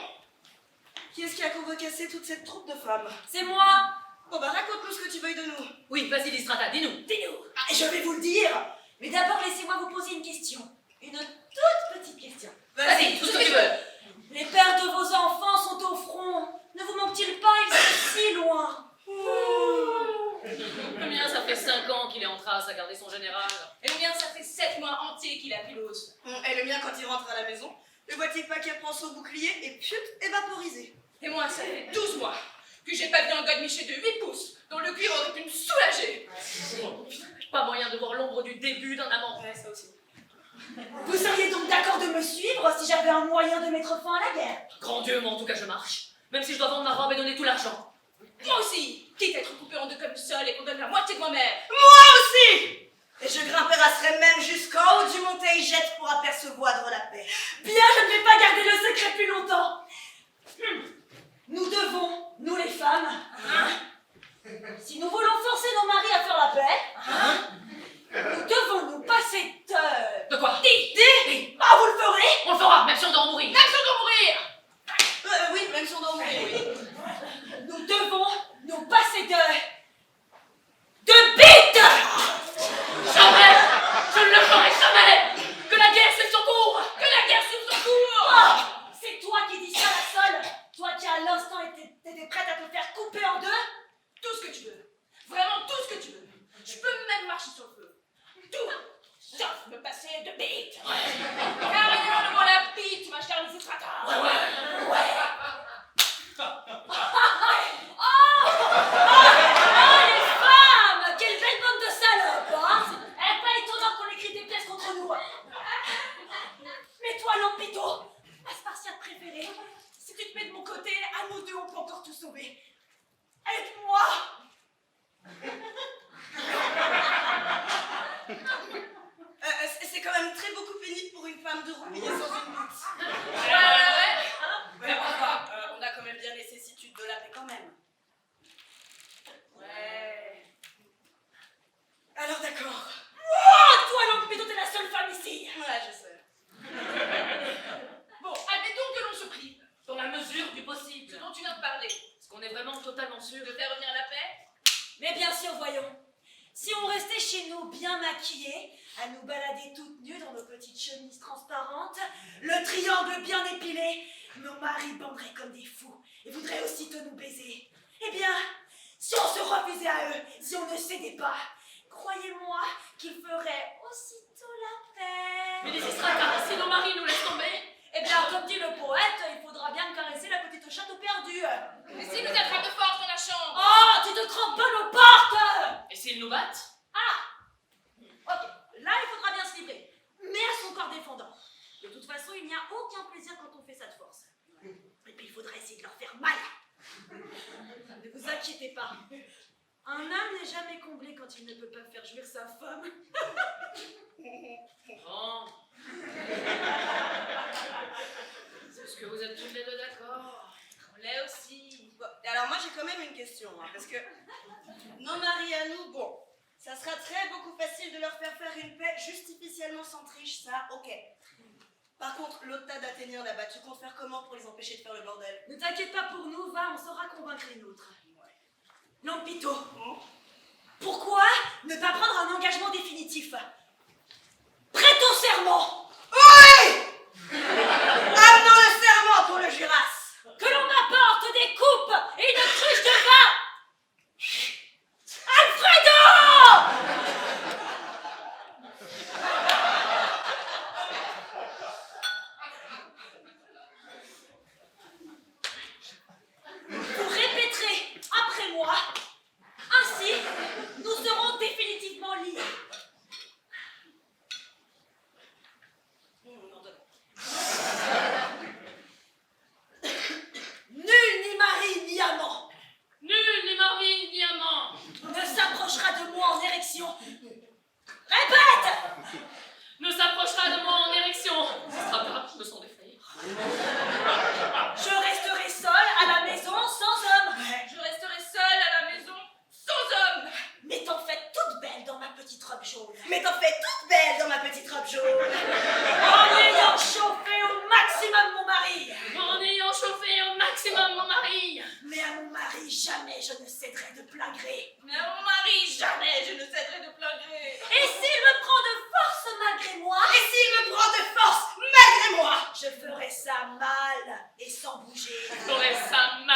Qui est-ce qui a convocassé toute cette troupe de femmes? C'est moi! Bon bah raconte-nous ce que tu veuilles de nous. Oui, vas-y Lystrata, dis-nous, dis-nous. Ah, je vais vous le dire! Mais d'abord laissez-moi vous poser une question. Une toute petite question. Vas-y, tout ce que tu veux. Les pères de vos enfants sont au front. Ne vous manque-t-il pas? Ils sont si loin. Le mien, ça fait 5 ans qu'il est en trace à garder son général. Et le mien, ça fait 7 mois entiers qu'il a pris l'os. Et le mien, quand il rentre à la maison, le voit-il pas qu'elle prend son bouclier et pchut, évaporisé. Et moi, ça fait 12 mois que j'ai pas vu un godemiché de 8 pouces dont le cuir aurait pu me soulager. Pas moyen de voir l'ombre du début d'un amant. Ouais, ça aussi. Vous seriez donc d'accord de me suivre si j'avais un moyen de mettre fin à la guerre? Grand Dieu, moi en tout cas je marche. Même si je dois vendre ma robe et donner tout l'argent. Moi aussi, quitte à être coupé en deux comme seul et qu'on donne la moitié de moi-même. Moi aussi! Et je grimperai même jusqu'en haut du mont Taygète pour apercevoir la paix. Bien, je ne vais pas garder le secret plus longtemps. Nous devons, nous les femmes, si nous voulons forcer nos maris à faire la paix, nous devons nous passer De quoi? Dis! Ah, vous le ferez? On le fera, même si on doit en mourir. Même si on doit mourir! Oui, même si on doit mourir, oui. Nous devons nous passer de bites! Jamais! Je ne le ferai jamais! Que la guerre suive son cours! Que la guerre suive son cours! Oh, c'est toi qui dis ça, la seule! Toi qui à l'instant étais prête à te faire couper en deux? Tout ce que tu veux. Vraiment tout ce que tu veux. Je peux même marcher sur le feu. Tout. Sauf me passer de bite. Carrément la bite, ma chère Lysistrata. Ouais. Oh, les femmes! Quelle belle bande de salopes, hein! Pas étonnant qu'on écrit des pièces contre nous. Mais toi, Lampito, ma Spartiate préférée, si tu te mets de mon côté, à nous deux, on peut encore tout sauver. Aide-moi! bien nécessitude de la paix quand même. Ouais. Alors d'accord. Oh, toi, Lampito, t'es la seule femme ici. Ouais, je sais. Bon, admettons que l'on se prive, Dans la mesure du possible. ce dont tu viens de parler, Est-ce qu'on est vraiment totalement sûr de faire revenir la paix. Mais bien sûr, voyons. Si on restait chez nous bien maquillés, à nous balader toutes nues dans nos petites chemises transparentes, le triangle bien épilé, nos maris banderaient comme des fous et voudraient aussitôt nous baiser. Eh bien, si on se refusait à eux, si on ne cédait pas, croyez-moi qu'ils feraient aussitôt la paix. Mais les Israéliens, si nos maris nous laissent tomber. Eh bien, comme dit le poète, il faudra bien caresser la petite chatte perdue. Mais s'ils nous attrapent de force dans la chambre. Oh, tu te trompes pas nos portes. Et s'ils nous battent? Ok, là il faudra bien se livrer, mais à son corps défendant. De toute façon, il n'y a aucun plaisir quand on fait ça de force. Et puis il faudra essayer de leur faire mal. Ne vous inquiétez pas. Un homme n'est jamais comblé quand il ne peut pas faire jouir sa femme. Bon. C'est ce que vous êtes toutes les deux d'accord. On l'est aussi. Bon, alors moi j'ai quand même une question, hein, parce que nos maris à nous, bon, ça sera très beaucoup facile de leur faire une paix justificiellement sans triche, ça, ok. Par contre, l'autre tas d'Athéniens là-bas, tu comptes faire comment pour les empêcher de faire le bordel? Ne t'inquiète pas pour nous, va, on saura convaincre les nôtres. Lampito, pourquoi ne pas prendre un engagement définitif? Prêtons serment! Oui! Amenons le serment pour le Juras! Que l'on apporte des coupes et une cruche de vin! Alfredo! Vous répéterez après moi, ainsi nous serons définitivement liés. Nul ni mari ni amant Nul ni mari ni amant ne s'approchera de moi en érection. Répète! ne s'approchera de moi en érection. Ce sera pas, je me sens défaillir. Je resterai seule à la maison sans homme. Je resterai seule à la maison sans homme. Mais t'en fais toute belle dans ma petite robe jaune. Mais t'en fais toute belle dans ma petite robe jaune. En ayant chauffé au maximum mon mari. En ayant chauffé au maximum mon mari. Mais à mon mari, jamais je ne céderai de plein gré. Mais à mon mari, jamais je ne céderai de plein gré. Et s'il me prend de force malgré moi. Et s'il me prend de force malgré moi. Je ferai ça mal et sans bouger. Je ferai ça mal